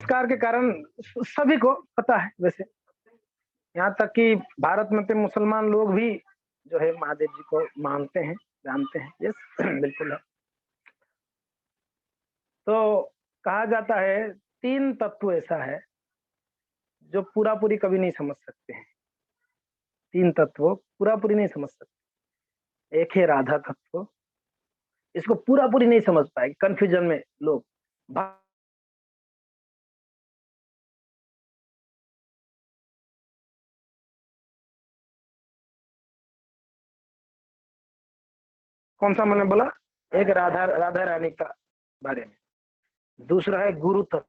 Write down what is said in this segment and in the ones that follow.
संस्कार के कारण सभी को पता है वैसे, यहाँ तक कि भारत में तो मुसलमान लोग भी जो है महादेव जी को मानते हैं, जानते हैं। यस बिल्कुल है। तो कहा जाता है 3 तत्व ऐसा है जो पूरा पूरी कभी नहीं समझ सकते हैं। 3 तत्व पूरा पूरी नहीं समझ सकते। एक है राधा तत्व, इसको पूरा पूरी नहीं समझ पाएगी, कंफ्यूजन में लोग। कौन सा मैंने बोला? एक राधा राधा रानी का बारे में, दूसरा है गुरु तत्व,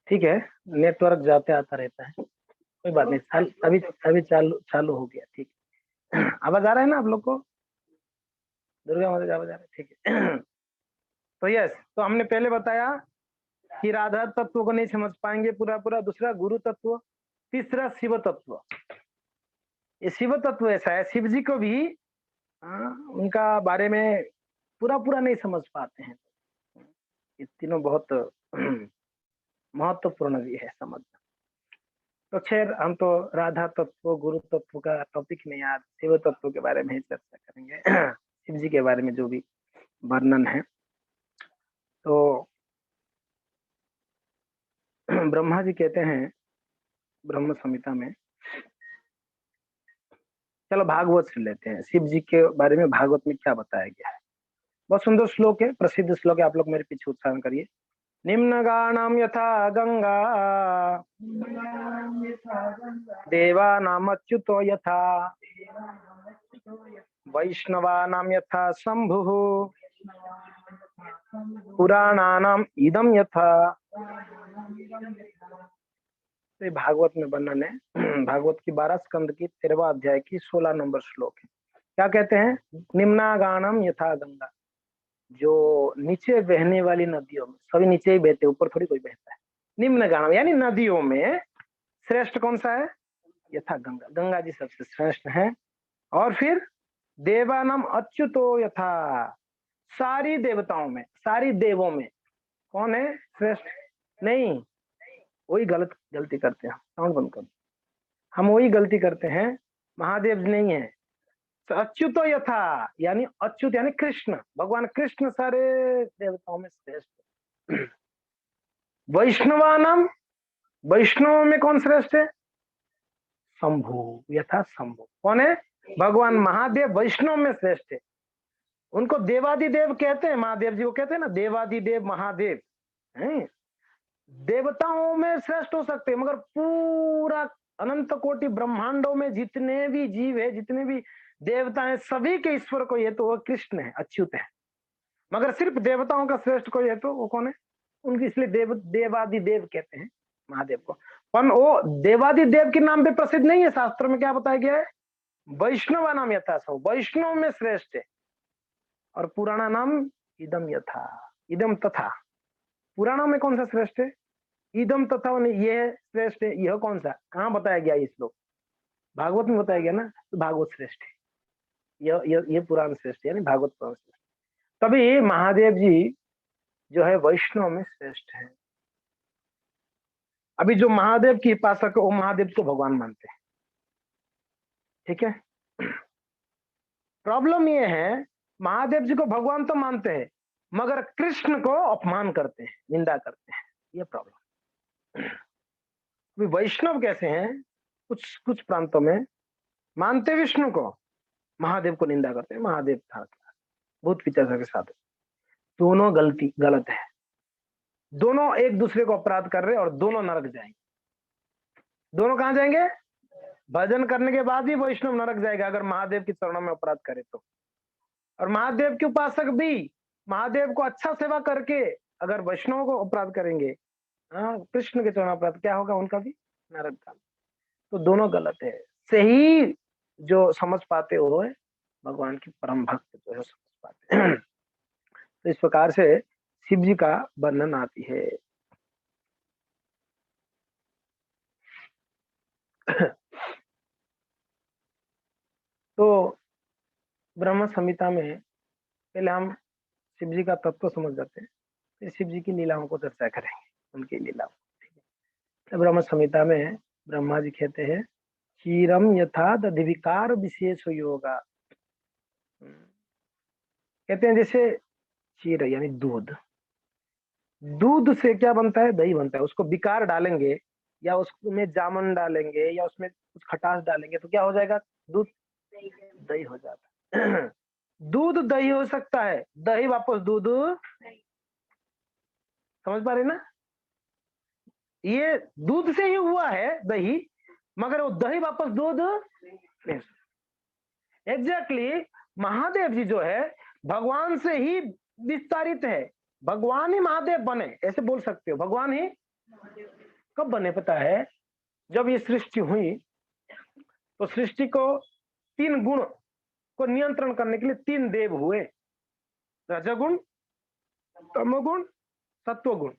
ठीक है। नेटवर्क जाते आता रहता है, कोई बात नहीं। अभी अभी चालू चालू हो गया, ठीक है। आवाज आ रहा है ना आप लोग को? दुर्गा माता आवाज आ रहा है, ठीक है। तो यस, तो हमने पहले बताया कि राधा तत्व को नहीं समझ पाएंगे पूरा पूरा। दूसरा गुरु तत्व, तीसरा शिव तत्व। ये शिव तत्व ऐसा है, शिव जी को भी उनका बारे में पूरा पूरा नहीं समझ पाते हैं। ये तीनों बहुत महत्वपूर्ण भी है समझना। तो खैर, हम तो राधा तत्व गुरु तत्व का टॉपिक में आज शिव तत्व के बारे में ही चर्चा करेंगे। शिव जी के बारे में जो भी वर्णन है। तो ब्रह्मा जी कहते हैं ब्रह्म संहिता में, चलो भागवत से लेते हैं, शिव जी के बारे में भागवत में क्या बताया गया है। बहुत सुंदर श्लोक है, प्रसिद्ध श्लोक है, आप लोग मेरे पीछे उच्चारण करिए। निम्न गानम यथा गंगा देवानाम अच्युतो यथा वैष्णवानाम यथा शंभुः पुराणानाम इदम यथा। तो भागवत में वर्णन है। भागवत की 12 स्कंद की 13वां अध्याय की 16 नंबर श्लोक है। क्या कहते हैं? निम्ना गानम यथा गंगा, जो नीचे बहने वाली नदियों में, सभी नीचे ही बहते, ऊपर थोड़ी कोई बहता है। निम्न गानम यानी नदियों में श्रेष्ठ कौन सा है? यथा गंगा, गंगा जी सबसे श्रेष्ठ है। और फिर देवानाम अच्युतो यथा, सारी देवताओं में, सारी देवों में कौन है श्रेष्ठ? नहीं, वही गलती करते हैं, साउंड बंद कर। हम वही गलती करते हैं, महादेव नहीं है। तो अच्युतो यथा यानी अच्युत यानी कृष्ण, भगवान कृष्ण सारे देवताओं में श्रेष्ठ। वैष्णवानाम, वैष्णव में कौन श्रेष्ठ है? शंभु यथा शंभु, कौन है? भगवान महादेव वैष्णव में श्रेष्ठ है। उनको देवादिदेव कहते हैं, महादेव जी को कहते हैं ना देवादिदेव महादेव है। देवताओं में श्रेष्ठ हो सकते हैं, मगर पूरा अनंत कोटि ब्रह्मांडों में जितने भी जीव है, जितने भी देवता हैं, सभी के ईश्वर को ये तो वो कृष्ण है, अच्युत है। मगर सिर्फ देवताओं का श्रेष्ठ कोई है तो वो कौन है? उनकी इसलिए देवादिदेव कहते हैं महादेव को। पर वो देवादिदेव के नाम पे प्रसिद्ध नहीं है। शास्त्र में क्या बताया गया है? वैष्णव नाम यथा सौ, वैष्णव में श्रेष्ठ है। और पुराना नाम इदम यथा, इदम तथा। पुराणों में कौन सा श्रेष्ठ है? इदम तथा, ये श्रेष्ठ है। यह कौन सा, कहाँ बताया गया? इस श्लोक भागवत में बताया गया ना, तो भागवत श्रेष्ठ है। ये पुराण श्रेष्ठ है, यानी भागवत पुराण श्रेष्ठ। तभी महादेव जी जो है वैष्णव में श्रेष्ठ है। अभी जो महादेव की उपासक है वो महादेव को भगवान मानते हैं, ठीक है। प्रॉब्लम ये है, महादेव जी को भगवान तो मानते हैं, मगर कृष्ण को अपमान करते हैं, निंदा करते हैं। ये प्रॉब्लम। वैष्णव कैसे हैं, कुछ कुछ प्रांतों में मानते विष्णु को, महादेव को निंदा करते हैं, महादेव था भूत पिचाचा के साथ। दोनों गलत है, दोनों एक दूसरे को अपराध कर रहे हैं और दोनों नरक जाएंगे। दोनों कहां जाएंगे? भजन करने के बाद भी वैष्णव नरक जाएगा अगर महादेव के चरणों में अपराध करे तो। और महादेव के उपासक भी महादेव को अच्छा सेवा करके अगर वैष्णव को अपराध करेंगे, हाँ, कृष्ण के चरण अपराध, क्या होगा? उनका भी नरक का। तो दोनों गलत है। सही जो समझ पाते हो है भगवान की परम भक्त जो है समझ पाते हैं। तो इस प्रकार से शिव जी का वर्णन आती है। तो ब्रह्म संहिता में पहले हम शिव जी का तत्व समझ जाते हैं, फिर शिव जी की लीलाओं को चर्चा करेंगे, उनकी लीलाओं। तो ब्रह्म संहिता में ब्रह्मा जी कहते हैं, क्षीरम यथा दधिविकार विशेष योगा। कहते हैं जैसे क्षीर यानी दूध, दूध से क्या बनता है? दही बनता है। उसको विकार डालेंगे या उसमें जामुन डालेंगे या उसमें कुछ खटास डालेंगे तो क्या हो जाएगा? दूध दही हो जाता है। दूध दही हो सकता है, दही वापस दूध, समझ पा रहे ना? ये दूध से ही हुआ है दही, मगर वो दही वापस दूध नहीं। एग्जैक्टली महादेव जी जो है भगवान से ही विस्तारित है, भगवान ही महादेव बने, ऐसे बोल सकते हो। भगवान ही कब बने पता है? जब ये सृष्टि हुई तो सृष्टि को तीन गुण को नियंत्रण करने के लिए तीन देव हुए, रजोगुण, तमोगुण, सत्वगुण।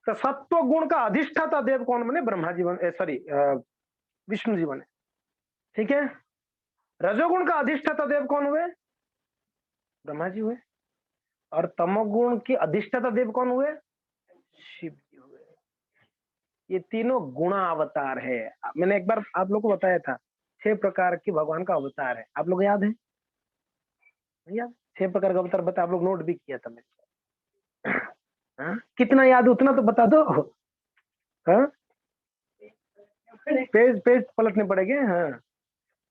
तो सत्व गुण का अधिष्ठाता देव कौन बने? ब्रह्मा जी बने, सॉरी विष्णु जी बने। ठीक है। रजोगुण का अधिष्ठाता देव कौन हुए? ब्रह्मा जी हुए। और तमोगुण की अधिष्ठाता देव कौन हुए? शिव जी हुए। ये तीनों गुणा अवतार है। मैंने एक बार आप लोग को बताया था 6 प्रकार की भगवान का अवतार है, आप लोग याद है? याद 6 प्रकार का अवतार बता, आप लोग नोट भी किया था मैंने। हाँ? कितना याद उतना तो बता दो। हाँ? पेज पेज पलटने पड़ेंगे। हाँ,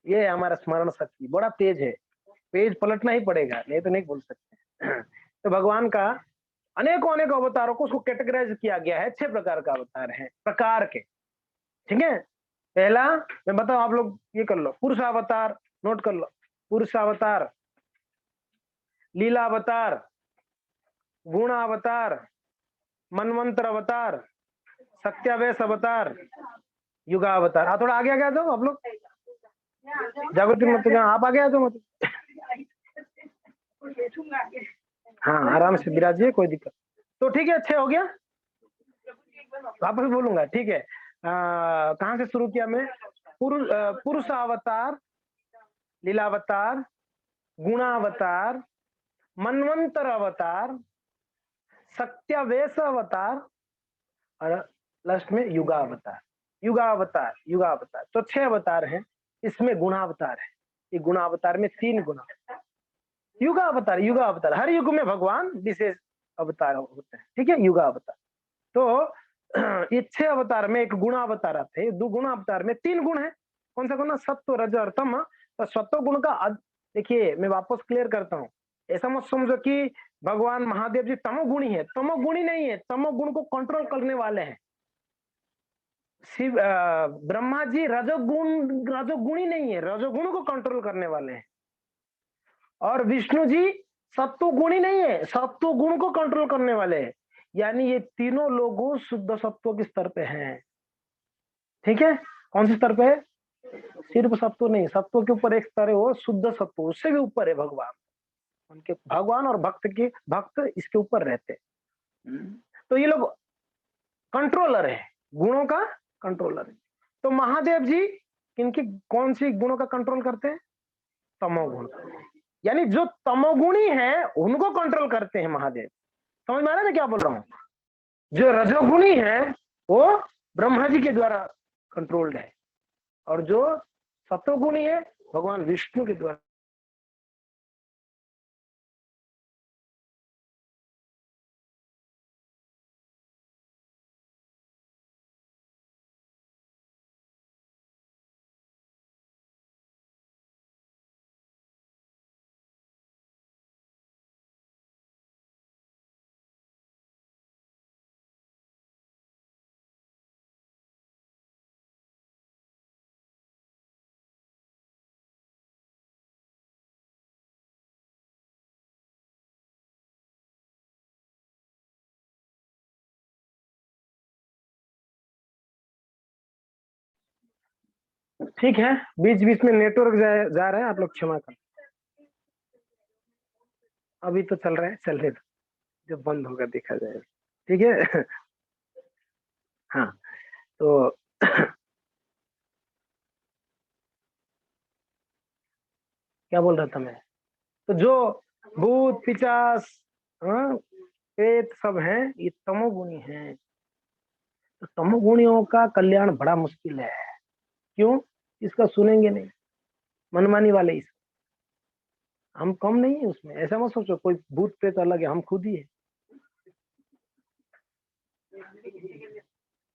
ये हमारा स्मरण शक्ति बड़ा तेज है, पेज पलटना ही पड़ेगा, नहीं तो नहीं बोल सकते। तो भगवान का अनेकों अनेक अवतारों को उसको कैटेगराइज किया गया है, 6 प्रकार का अवतार है, प्रकार के। ठीक है। पहला मैं बताऊं, आप लोग ये कर लो, पुरुष अवतार, नोट कर लो। पुरुष अवतार, लीला अवतार, गुण अवतार, मनवंतर अवतार, सत्यावेश अवतार, युगा अवतार। थोड़ा आगे आगे आ जाओ आप लोग, जागृति मत, आप आगे आ जाओ मत। हाँ, आराम से विराजिए, कोई दिक्कत। तो ठीक है, अच्छा हो गया, वापस बोलूंगा, ठीक है। कहाँ से शुरू किया मैं? पुरुष अवतार, लीलावतार, गुणावतार, मनवंतर अवतार, सत्यावेश अवतार और लास्ट में युगावतार। युगावतार, युगावतार, तो 6 अवतार हैं। इसमें गुणावतार है, ये गुणावतार में 3 गुना। युगावतार, युगावतार, हर युग में भगवान विशेष अवतार होते हैं। ठीक है, युगावतार। तो ये 6 अवतार में एक गुणावतार आते हैं, 2 गुणावतार में 3 गुण है। कौन सा गुण? सत्व, रज और तम। तो सत्व गुण का देखिए, मैं वापस क्लियर करता हूँ, ऐसा मत समझो कि भगवान महादेव जी तमोगुणी है, तमोगुणी नहीं है, तमोगुण को कंट्रोल करने वाले हैं। शिव ब्रह्मा जी रजोगुणी नहीं है, रजोगुण को कंट्रोल करने वाले हैं। और विष्णु जी सत्व गुणी नहीं है, सत्व गुण को कंट्रोल करने वाले हैं। यानी ये तीनों लोग शुद्ध सत्व के स्तर पे हैं। ठीक है, कौन से स्तर पे है? सिर्फ सत्व नहीं, सत्व के ऊपर एक स्तर है वो शुद्ध सत्व, उससे भी ऊपर है भगवान। उनके भगवान और भक्त इसके ऊपर रहते हैं। तो ये लोग कंट्रोलर है, गुणों का कंट्रोलर है। तो महादेव जी इनकी कौन सी गुणों का कंट्रोल करते हैं? तमोगुण। यानी जो तमोगुणी है उनको कंट्रोल करते हैं महादेव। समझ में आ रहा है मैं क्या बोल रहा हूँ? जो रजोगुणी है वो ब्रह्मा जी के द्वारा कंट्रोल्ड है, और जो सत्वगुणी है भगवान विष्णु के द्वारा ठीक है, बीच बीच में नेटवर्क जा रहा है, आप लोग क्षमा कर। अभी तो चल रहा है, चलने दो, जब बंद होगा देखा जाएगा। ठीक है। हाँ, तो क्या बोल रहा था मैं? तो जो भूत पिचास, हाँ, प्रेत सब हैं, ये तमोगुणी हैं। तो तमोगुणियों का कल्याण बड़ा मुश्किल है। क्यों? इसका सुनेंगे नहीं, मनमानी वाले इस, हम कम नहीं है उसमें, ऐसा मत सोचो कोई भूत प्रेत अलग है, हम खुद ही है।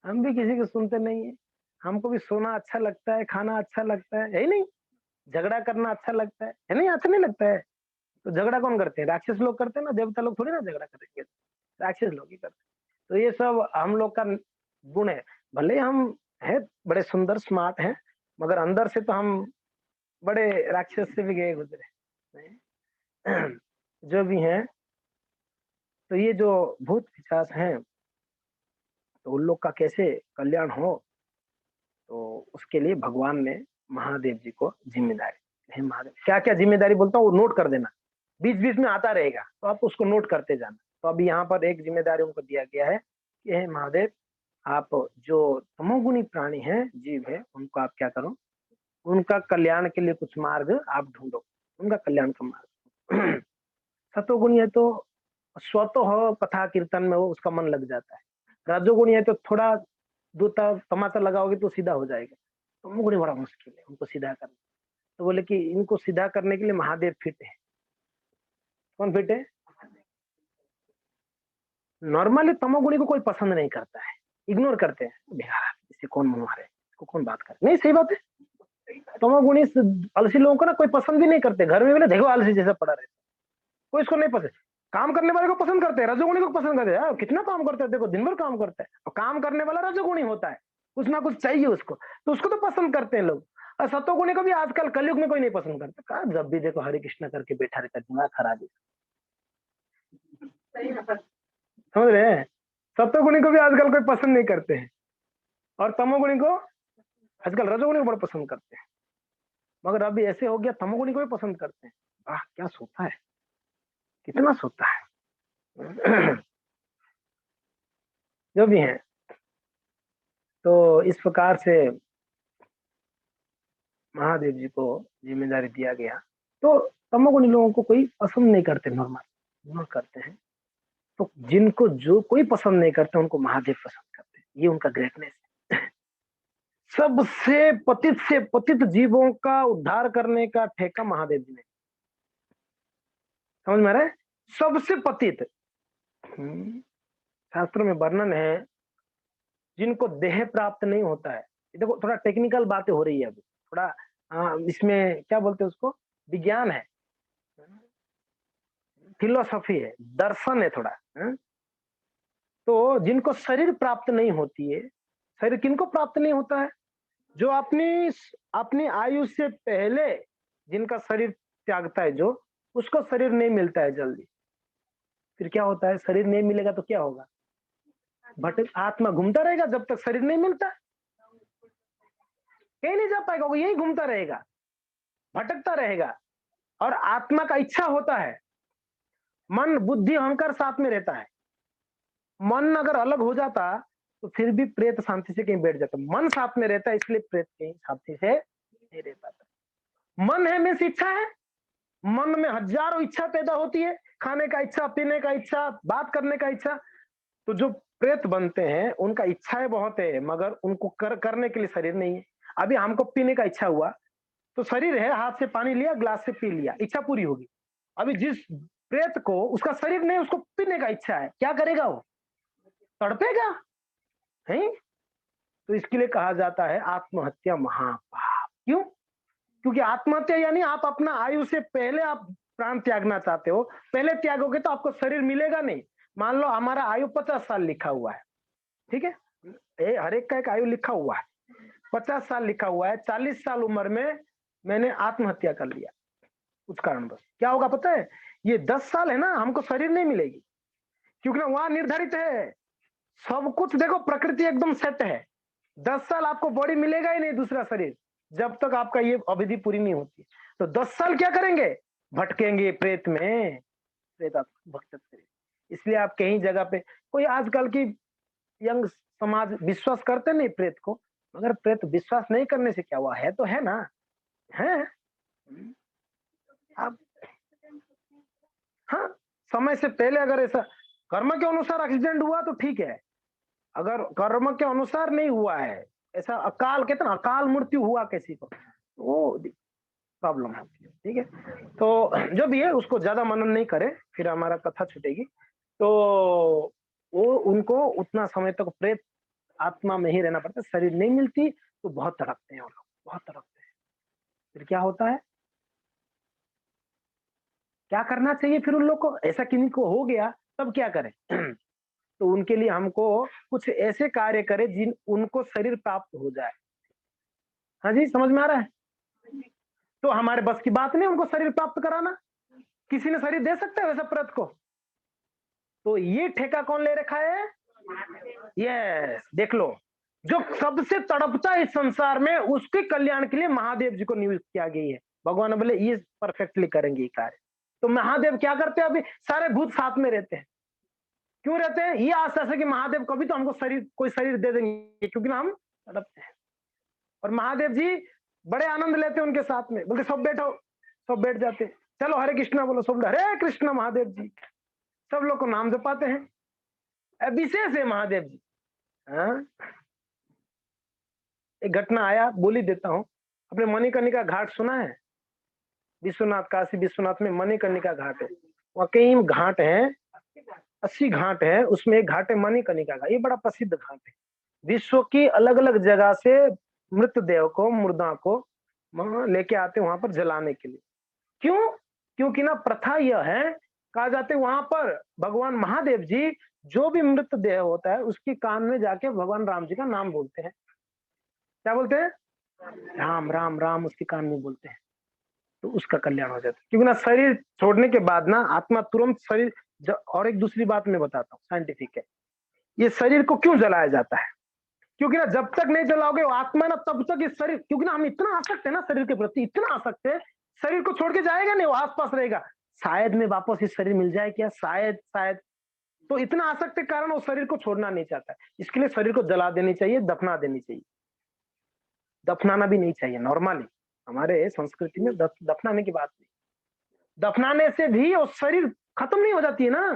हम भी किसी को सुनते नहीं है। हमको भी सोना अच्छा लगता है, खाना अच्छा लगता है ही नहीं? झगड़ा करना अच्छा लगता है नहीं? अच्छा नहीं लगता है? तो झगड़ा कौन करते हैं? राक्षस लोग करते हैं ना, देवता लोग थोड़ी ना झगड़ा करेंगे, राक्षस लोग ही करते हैं। तो ये सब हम लोग का गुण है। भले हम है बड़े सुंदर स्मार्ट हैं, मगर अंदर से तो हम बड़े राक्षस से भी गए गुजरे नहीं? जो भी हैं, तो ये जो भूत पिशाच हैं, तो उन लोग का कैसे कल्याण हो, तो उसके लिए भगवान ने महादेव जी को जिम्मेदारी, हे महादेव क्या क्या जिम्मेदारी बोलता हूँ वो नोट कर देना, बीच बीच में आता रहेगा तो आप उसको नोट करते जाना। तो अभी यहाँ पर एक जिम्मेदारी उनको दिया गया है कि हे महादेव, आप जो तमोगुणी प्राणी हैं, जीव है, उनको आप क्या करो, उनका कल्याण के लिए कुछ मार्ग आप ढूंढो, उनका कल्याण का मार्ग। सतोगुणी है तो स्वतः हो कथा कीर्तन में वो उसका मन लग जाता है। रजोगुणी है तो थोड़ा दो तमाचा लगाओगे तो सीधा हो जाएगा। तमोगुणी बड़ा मुश्किल है उनको सीधा करना। तो बोले कि इनको सीधा करने के लिए महादेव फिट है। कौन फिट है? नॉर्मली तमोगुणी को कोई पसंद नहीं करता है, इग्नोर करते हैं, बेकार इससे कौन मन मारे, इसको कौन बात करे, नहीं सही बात है। तमोगुणी आलसी लोगों को ना कोई पसंद भी नहीं करते, घर में बोले देखो आलसी जैसा पड़ा रहता है, कोई इसको नहीं पसंद। काम करने वाले को पसंद करते हैं, रजोगुणी को पसंद करते हैं, यार कितना काम करता है, देखो दिन भर काम करता है, और काम करने वाला रजोगुणी होता है, कुछ ना कुछ चाहिए उसको, तो उसको तो पसंद करते हैं लोग। और सतोगुणी को भी आजकल कलयुग में कोई नहीं पसंद करता, कहा जब भी देखो हरे कृष्णा करके बैठा रहता है, दिमाग खराब है, समझ रहे हैं? सत्वगुणी को भी आजकल कोई पसंद नहीं करते हैं, और तमोगुणी को आजकल रजोगुणी को बड़ा पसंद करते हैं। मगर अभी ऐसे हो गया तमोगुणी को भी पसंद करते हैं। वाह क्या सोता है, कितना सोता है। जो भी है, तो इस प्रकार से महादेव जी को जिम्मेदारी दिया गया। तो तमोगुणी लोगों को कोई पसंद नहीं करते, नॉर्मल इग्नोर करते हैं। तो जिनको जो कोई पसंद नहीं करते उनको महादेव पसंद करते हैं, ये उनका ग्रेटनेस है। सबसे पतित से पतित जीवों का उद्धार करने का ठेका महादेव जी ने, समझ में आ रहा है? सबसे पतित। शास्त्रों में वर्णन है जिनको देह प्राप्त नहीं होता है। देखो थोड़ा टेक्निकल बातें हो रही है अभी, थोड़ा इसमें क्या बोलते हैं उसको, विज्ञान है, फिलोसफी है, दर्शन है थोड़ा, तो जिनको शरीर प्राप्त नहीं होती है, शरीर किनको प्राप्त नहीं होता है? जो अपनी अपनी आयु से पहले जिनका शरीर त्यागता है, जो उसको शरीर नहीं मिलता है जल्दी। फिर क्या होता है, शरीर नहीं मिलेगा तो क्या होगा? भटक आत्मा घूमता रहेगा जब तक शरीर नहीं मिलता, कहीं नहीं जा पाएगा, वो यही घूमता रहेगा, भटकता रहेगा। और आत्मा का इच्छा होता है, मन बुद्धि अहंकार साथ में रहता है। मन अगर अलग हो जाता तो फिर भी प्रेत शांति से कहीं बैठ जाता, मन साथ में रहता है इसलिए प्रेत कहीं शांति से नहीं रह पाता। मन है मीन्स इच्छा है, मन में हजारों इच्छा पैदा होती है, खाने का इच्छा, पीने का इच्छा, बात करने का इच्छा। तो जो प्रेत बनते हैं उनका इच्छाएं बहुत है, मगर उनको करने के लिए शरीर नहीं है। अभी हमको पीने का इच्छा हुआ तो शरीर है, हाथ से पानी लिया, ग्लास से पी लिया, इच्छा पूरी होगी। अभी जिस प्रेत को उसका शरीर नहीं, उसको पीने का इच्छा है, क्या करेगा वो? तड़पेगा, है? तो इसके लिए कहा जाता है आत्महत्या महापाप। क्यों? क्योंकि आत्महत्या यानी आप अपना आयु से पहले आप प्राण त्यागना चाहते हो, पहले त्यागोगे तो आपको शरीर मिलेगा नहीं। मान लो हमारा आयु 50 साल लिखा हुआ है, ठीक है, हर एक का एक आयु लिखा हुआ है, 50 साल लिखा हुआ है, 40 साल उम्र में मैंने आत्महत्या कर लिया कुछ कारणवश, क्या होगा पता है? ये 10 साल है ना, हमको शरीर नहीं मिलेगी, क्योंकि ना वहां निर्धारित है सब कुछ, देखो प्रकृति एकदम सेट है, 10 साल आपको बॉडी मिलेगा ही नहीं, दूसरा शरीर जब तक आपका ये अवधि पूरी नहीं होती। तो 10 साल क्या करेंगे? भटकेंगे प्रेत में, प्रेत आप भटकते रहेंगे। इसलिए आप कहीं जगह पे, कोई आजकल की यंग समाज विश्वास करते नहीं प्रेत को, मगर प्रेत विश्वास नहीं करने से क्या हुआ, है तो है ना, है। आप, हाँ, समय से पहले अगर ऐसा कर्म के अनुसार एक्सीडेंट हुआ तो ठीक है, अगर कर्म के अनुसार नहीं हुआ है, ऐसा अकाल, कहते ना अकाल मृत्यु हुआ किसी को, वो प्रॉब्लम होती है, ठीक है। तो जो भी है उसको ज्यादा मनन नहीं करे, फिर हमारा कथा छूटेगी। तो वो उनको उतना समय तक प्रेत आत्मा में ही रहना पड़ता है, शरीर नहीं मिलती तो बहुत तड़पते हैं वो लोग, बहुत तड़पते हैं। फिर क्या होता है, क्या करना चाहिए फिर उन लोग को, ऐसा किन्हीं को हो गया तब क्या करें? तो उनके लिए हमको कुछ ऐसे कार्य करें जिन उनको शरीर प्राप्त हो जाए। हाँ जी, समझ में आ रहा है? तो हमारे बस की बात नहीं उनको शरीर प्राप्त कराना, किसी ने शरीर दे सकता है वैसा प्रत को? तो ये ठेका कौन ले रखा है? यस, देख लो, जो सबसे तड़पता है इस संसार में, उसके कल्याण के लिए महादेव जी को नियुक्त किया गई है। भगवान ने बोले ये परफेक्टली करेंगे ये कार्य। तो महादेव क्या करते हैं, अभी सारे भूत साथ में रहते हैं। क्यों रहते हैं? ये आशा से कि महादेव कभी तो हमको शरीर, कोई शरीर दे देंगे, क्योंकि ना हम तड़पते हैं। और महादेव जी बड़े आनंद लेते हैं उनके साथ में, बोलते सब बैठो, सब बैठ जाते, चलो हरे कृष्णा बोलो, सब हरे कृष्णा महादेव जी, सब लोग को नाम जपाते हैं। विशेष है महादेव जी। हाँ, एक घटना आया, बोल ही देता हूँ। अपने मणिकर्णिका घाट सुना है? विश्वनाथ, काशी विश्वनाथ में मणिकर्णिका घाट है, वहाँ कई घाट है, 80 घाट है, उसमें एक घाट है मणिकर्णिका का, ये बड़ा प्रसिद्ध घाट है। विश्व की अलग अलग जगह से मृतदेह को, मुर्दा को लेके आते वहां पर जलाने के लिए। क्यों? क्योंकि ना प्रथा यह है, कहा जाते वहां पर भगवान महादेव जी जो भी मृतदेह होता है उसके कान में जाके भगवान राम जी का नाम बोलते हैं। क्या बोलते हैं? राम राम राम, उसके कान में बोलते हैं, तो उसका कल्याण हो जाता है। क्योंकि ना शरीर छोड़ने के बाद ना आत्मा तुरंत शरीर, और एक दूसरी बात मैं बताता हूँ, साइंटिफिक है, ये शरीर को क्यों जलाया जाता है? क्योंकि ना जब तक नहीं जलाओगे वो आत्मा ना, तब तक इस शरीर, क्योंकि ना हम इतना आसक्त है ना शरीर के प्रति, इतना आसक्त है, शरीर को छोड़ के जाएगा नहीं, वो आसपास रहेगा, शायद में वापस इस शरीर मिल जाए क्या, शायद शायद। तो इतना आसक्त के कारण वो शरीर को छोड़ना नहीं चाहता है, इसके लिए शरीर को जला देनी चाहिए, दफना देनी चाहिए। दफनाना भी नहीं चाहिए नॉर्मली, हमारे संस्कृति में दफनाने की बात नहीं, दफनाने से भी वो शरीर खत्म नहीं हो जाती है ना,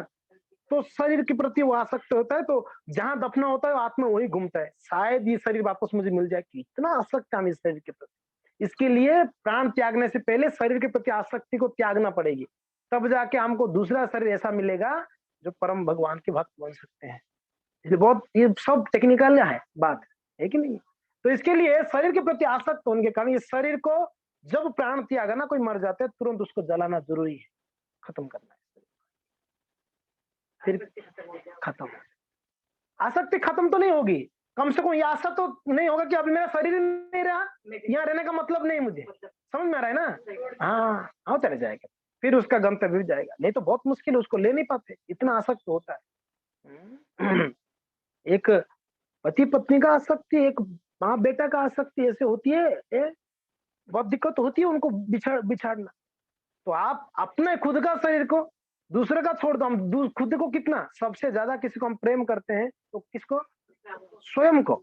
तो शरीर के प्रति वो आसक्त होता है, तो जहां दफना होता है आत्मा वही घूमता है, शायद ये शरीर वापस मुझे मिल जाए, कि इतना आसक्त है हम इस शरीर के प्रति। इसके लिए प्राण त्यागने से पहले शरीर के प्रति आसक्ति को त्यागना पड़ेगी, तब जाके हमको दूसरा शरीर ऐसा मिलेगा जो परम भगवान के भक्त बन सकते हैं। इसलिए बहुत, ये सब टेक्निकल है बात, है कि नहीं? तो इसके लिए शरीर के प्रति आसक्त होने के कारण, इस शरीर को जब प्राण त्यागा ना, कोई मर जाता है तुरंत उसको जलाना जरूरी है, खत्म करना है, फिर खत्म। आसक्ति खत्म तो नहीं होगी, कम से कम ये आशा तो नहीं होगा कि अभी मेरा शरीर ही नहीं रहा, यहाँ रहने का मतलब नहीं मुझे, समझ में आ रहा है ना? हाँ हाँ, चले जाएगा, फिर उसका गंतव्य भी जाएगा, नहीं तो बहुत मुश्किल है, उसको ले नहीं पाते, इतना आसक्त होता है। एक पति पत्नी का आसक्ति, एक माँ बेटा का आसक्ति ऐसे होती है, बहुत दिक्कत होती है उनको बिछाड़ना। तो आप अपने खुद का शरीर को, दूसरे का छोड़ दो, हम खुद को कितना, सबसे ज्यादा किसी को हम प्रेम करते हैं तो किसको? स्वयं को।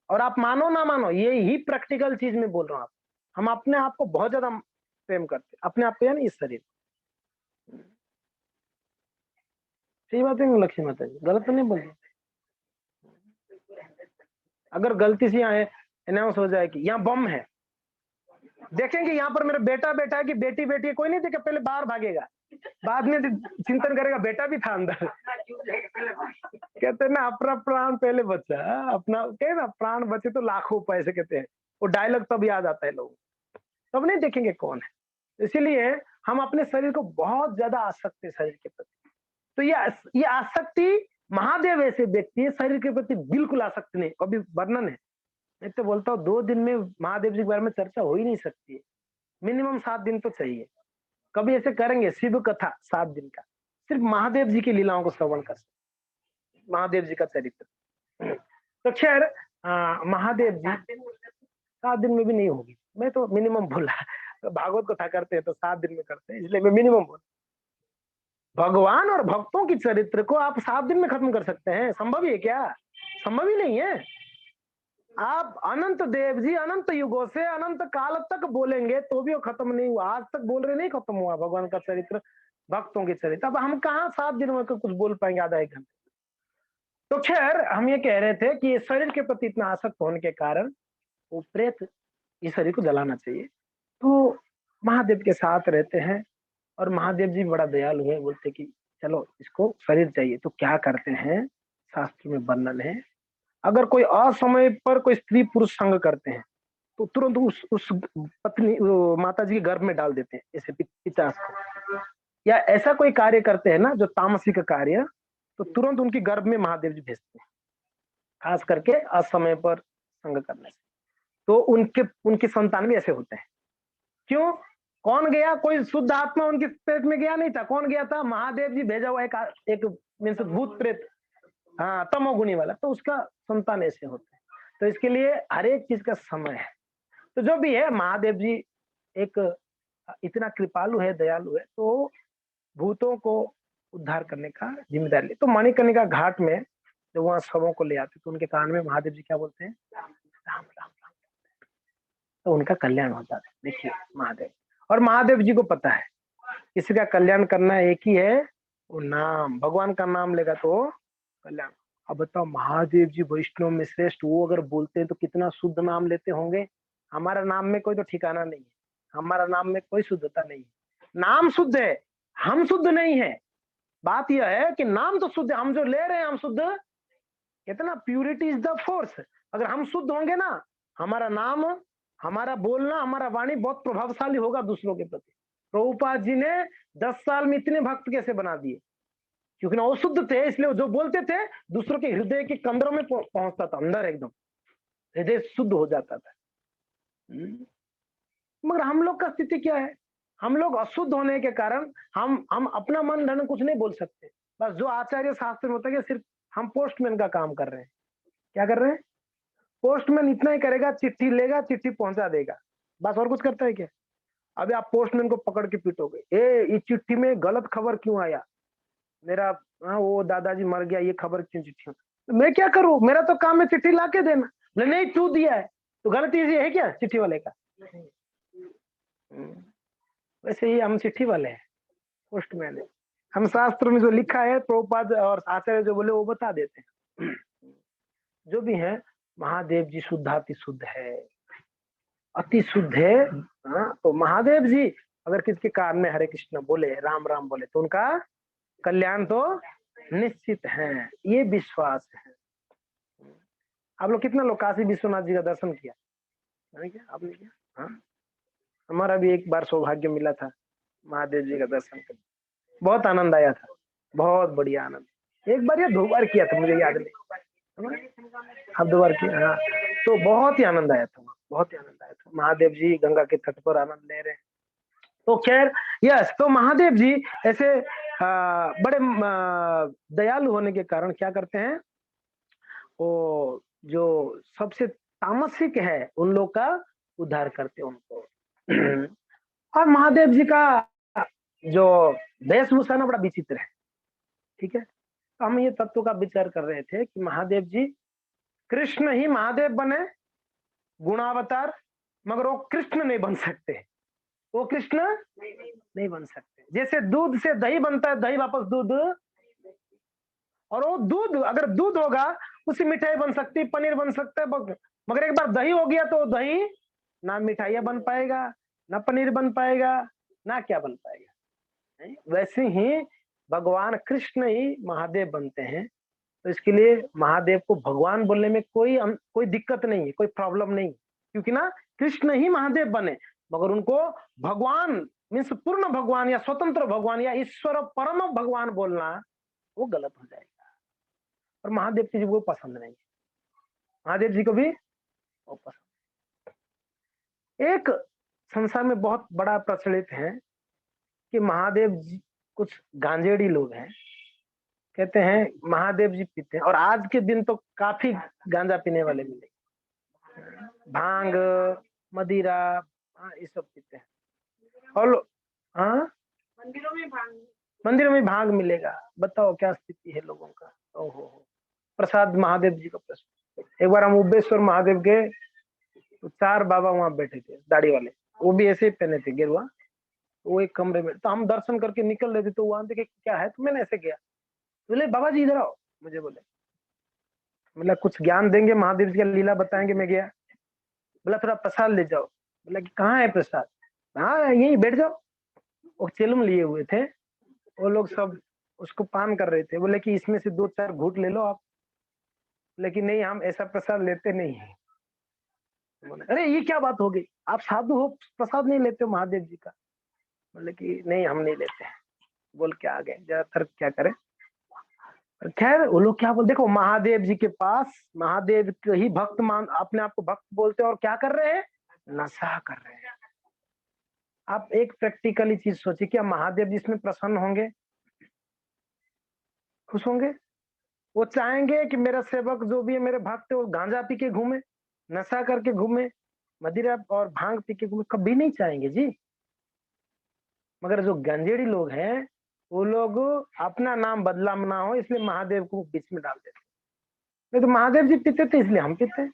और आप मानो ना मानो, ये ही प्रैक्टिकल चीज में बोल रहा हूँ, आप, हम अपने आप को बहुत ज्यादा प्रेम करते हैं, अपने आप पे यानी इस शरीर। सही बात है लक्ष्मी माता जी, गलत तो नहीं बोल रही? अगर गलती से यहाँ अनाउंस हो जाए कि यहाँ बम है, देखेंगे यहाँ पर मेरा बेटा बैठा है कि बेटी बैठी है, कोई नहीं देखे, पहले बाहर भागेगा, बाद में चिंतन करेगा बेटा भी था अंदर। कहते हैं ना अपना प्राण पहले बचा, अपना कहे ना प्राण बचे तो लाखों पैसे, कहते हैं वो डायलॉग तब याद आता है लोगों, तब नहीं देखेंगे कौन है। इसीलिए हम अपने शरीर को बहुत ज्यादा आसक्त है शरीर के प्रति। तो ये आसक्ति, महादेव ऐसे व्यक्ति है शरीर के प्रति बिल्कुल आसक्त नहीं, कभी वर्णन है, मैं तो बोलता हूँ 2 दिन में महादेव जी के बारे में चर्चा हो ही नहीं सकती है, मिनिमम 7 दिन तो चाहिए। कभी ऐसे करेंगे शिव कथा 7 दिन का, सिर्फ महादेव जी की लीलाओं को श्रवण कर सकते, महादेव जी का चरित्र। तो खैर, महादेव जी, 7 दिन में भी नहीं होगी। मैं तो मिनिमम बोला, तो भागवत कथा करते हैं तो 7 दिन में करते हैं, इसलिए मैं मिनिमम बोला। भगवान और भक्तों की चरित्र को आप 7 दिन में खत्म कर सकते हैं? संभव ही है क्या? संभव ही नहीं है। आप अनंत देव जी अनंत युगों से अनंत काल तक बोलेंगे तो भी वो खत्म नहीं हुआ। आज तक बोल रहे नहीं खत्म हुआ भगवान का चरित्र, भक्तों के चरित्र। अब हम कहाँ 7 दिन में कुछ बोल पाएंगे, आधा एक घंटे। तो खैर हम ये कह रहे थे कि इस शरीर के प्रति इतना आसक्त होने के कारण वो प्रेत इस शरीर को जलाना चाहिए। तो महादेव के साथ रहते हैं और महादेव जी बड़ा दयालु है, बोलते कि चलो इसको शरीर चाहिए। तो क्या करते हैं, शास्त्र में वर्णन है, अगर कोई असमय पर कोई स्त्री पुरुष संग करते हैं तो तुरंत उस पत्नी माता जी के गर्भ में डाल देते हैं, जैसे पिचास को, या ऐसा कोई कार्य करते हैं ना जो तामसिक कार्य, तो तुरंत उनकी गर्भ में महादेव जी भेजते हैं, खास करके असमय पर संग करने से। तो उनके उनकी संतान भी ऐसे होते हैं। क्यों? कौन गया? कोई शुद्ध आत्मा उनके पेट में गया नहीं था। कौन गया था? महादेव जी भेजा हुआ एक मीन्स भूत प्रेत, हाँ तमोगुणी वाला, तो उसका संतान ऐसे होते हैं। तो इसके लिए हर एक चीज का समय है। तो जो भी है, महादेव जी एक इतना कृपालु है, दयालु है, तो भूतों को उद्धार करने का जिम्मेदारी ले। तो मणिकर्णिका घाट में जब वहां शवों को ले आते तो उनके कान में महादेव जी क्या बोलते हैं? राम राम राम। तो उनका कल्याण हो जाता है। देखिए महादेव, और महादेव जी को पता है किसी का कल्याण करना एक ही है, वो नाम, भगवान का नाम लेगा तो कल्याण। अब बताओ, महादेव जी वैष्णव में श्रेष्ठ, वो अगर बोलते हैं तो कितना शुद्ध नाम लेते होंगे। हमारा नाम में कोई तो ठिकाना नहीं है, हमारा नाम में कोई शुद्धता नहीं है। नाम शुद्ध है, हम शुद्ध नहीं है। बात यह है कि नाम तो शुद्ध है, हम जो ले रहे हैं हम शुद्ध। कितना प्यूरिटी इज द फोर्स। अगर हम शुद्ध होंगे ना, हमारा नाम, हमारा बोलना, हमारा वाणी बहुत प्रभावशाली होगा दूसरों के प्रति। प्रभुपाद जी ने 10 साल में इतने भक्त कैसे बना दिए? क्योंकि ना वो शुद्ध थे, इसलिए जो बोलते थे दूसरों के हृदय के कंदरों में पहुंचता था, अंदर एकदम हृदय शुद्ध हो जाता था। मगर हम लोग का स्थिति क्या है? हम लोग अशुद्ध होने के कारण हम अपना मन धन कुछ नहीं बोल सकते। बस जो आचार्य शास्त्र में होता है कि सिर्फ हम पोस्टमैन का काम कर रहे हैं। क्या कर रहे हैं? पोस्टमैन इतना ही करेगा, चिट्ठी लेगा, चिट्ठी पहुंचा देगा, बस। और कुछ करता है क्या? अभी आप पोस्टमैन को पकड़ के पीटोगे, ए इस चिट्ठी में गलत खबर क्यों आया, मेरा वो दादाजी मर गया, ये खबर क्यों चिट्ठी में? तो मैं क्या करूं? मेरा तो काम है चिट्ठी ला के देना। नहीं, तू दिया है तो गलती ये है क्या चिट्ठी वाले का? वैसे ही हम चिट्ठी वाले हैं, पोस्टमैन है। हम शास्त्र में जो लिखा है, प्रभुपाद और आचार्य जो बोले वो बता देते हैं। जो भी है, महादेव जी शुद्धाति शुद्ध है, अति शुद्ध है। हाँ, तो महादेव जी अगर किसके कान में हरे कृष्ण बोले, राम राम बोले, तो उनका कल्याण तो निश्चित है, ये विश्वास है। आप लोग कितना लोग काशी विश्वनाथ जी का दर्शन किया? नहीं किया? आपने किया? हाँ, हमारा भी एक बार सौभाग्य मिला था महादेव जी का दर्शन करने, बहुत आनंद आया था, बहुत बढ़िया आनंद। एक बार या 2 बार किया था, मुझे याद नहीं। अब 2 बार किया, हाँ। तो बहुत ही आनंद आया था, बहुत ही आनंद आया था। महादेव जी गंगा के तट पर आनंद ले रहे हैं। तो खैर, यस, तो महादेव जी ऐसे बड़े दयालु होने के कारण क्या करते हैं, वो जो सबसे तामसिक है उन लोग का उद्धार करते हैं उनको। और महादेव जी का जो वेशभूषा ना बड़ा विचित्र है, ठीक है। तो हम ये तत्व का विचार कर रहे थे कि महादेव जी, कृष्ण ही महादेव बने, गुणावतार, मगर वो कृष्ण नहीं बन सकते, वो कृष्ण नहीं बन सकते। जैसे दूध से दही बनता है, दही वापस दूध, और वो दूध, अगर दूध होगा उसी मिठाई बन सकती, पनीर बन सकता है, मगर एक बार दही हो गया तो दही ना मिठाइयां बन पाएगा, ना पनीर बन पाएगा, ना क्या बन पाएगा। नहीं? वैसे ही भगवान कृष्ण ही महादेव बनते हैं। तो इसके लिए महादेव को भगवान बोलने में कोई दिक्कत नहीं है, कोई प्रॉब्लम नहीं, क्योंकि ना कृष्ण ही महादेव बने। मगर उनको भगवान मीन्स पूर्ण भगवान या स्वतंत्र भगवान या ईश्वर परम भगवान बोलना वो गलत हो जाएगा। और महादेव जी को पसंद नहीं है, महादेव जी को भी वो पसंद। एक संसार में बहुत बड़ा प्रचलित है कि महादेव जी कुछ गांजेड़ी लोग हैं, कहते हैं महादेव जी पीते हैं, और आज के दिन तो काफी गांजा पीने वाले मिले। भांग, मदिरा, हाँ ये सब पीते हैं। और हाँ मंदिरों में भांग मिलेगा। बताओ क्या स्थिति है लोगों का। ओहो, प्रसाद महादेव जी का प्रसाद। एक बार हम उब्बेश्वर महादेव गए तो 4 बाबा वहां बैठे थे दाढ़ी वाले, वो भी ऐसे ही पहने थे गेरुआ। वो एक कमरे में, तो हम दर्शन करके निकल रहे थे तो वहां देखे क्या है, तो मैंने ऐसे गया, बोले बाबा जी इधर आओ, मुझे बोले मतलब कुछ ज्ञान देंगे, महादेव जी का लीला बताएंगे। मैं गया, बोला थोड़ा प्रसाद ले जाओ। बोला कि कहाँ है प्रसाद? हाँ यही बैठ जाओ। वो चिलम लिए हुए थे, वो लोग सब उसको पान कर रहे थे। बोले कि इसमें से 2-4 घूंट ले लो आप। लेकिन नहीं, हम ऐसा प्रसाद लेते नहीं है। बोले अरे ये क्या बात हो गई, आप साधु हो प्रसाद नहीं लेते हो महादेव जी का? बोले कि नहीं हम नहीं लेते हैं। बोल के आ गए, ज्यादातर क्या करें। खैर वो लोग क्या बोल, देखो महादेव जी के पास महादेव के ही भक्त मान अपने आप को भक्त बोलते हैं, और क्या कर रहे हैं, नशा कर रहे हैं। आप एक प्रैक्टिकली चीज सोचिए, क्या महादेव जी इसमें प्रसन्न होंगे, खुश होंगे? वो चाहेंगे कि मेरा सेवक जो भी है, मेरे भक्त है, वो गांजा पी के घूमे, नशा करके घूमे, मदिरा और भांग पी के घूमे? कभी नहीं चाहेंगे जी। मगर जो गंजेड़ी लोग हैं, वो लोग अपना नाम बदनाम ना हो इसलिए महादेव को बीच में डाल देते। नहीं तो महादेव जी पीते थे इसलिए हम पीते हैं।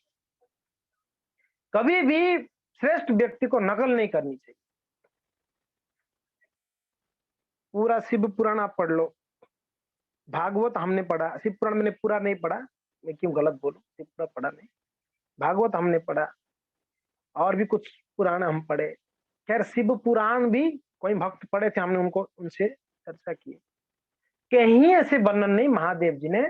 कभी भी श्रेष्ठ व्यक्ति को नकल नहीं करनी चाहिए। पूरा शिव पुराण आप पढ़ लो, भागवत हमने पढ़ा, शिव पुराण मैंने पूरा नहीं पढ़ा, मैं क्यों गलत बोलूं, शिव पूरा पढ़ा नहीं, भागवत हमने पढ़ा, और भी कुछ पुराण हम पढ़े। खैर शिव पुराण भी कोई भक्त पढ़े थे, हमने उनको उनसे चर्चा की। कहीं ऐसे वर्णन नहीं महादेव जी ने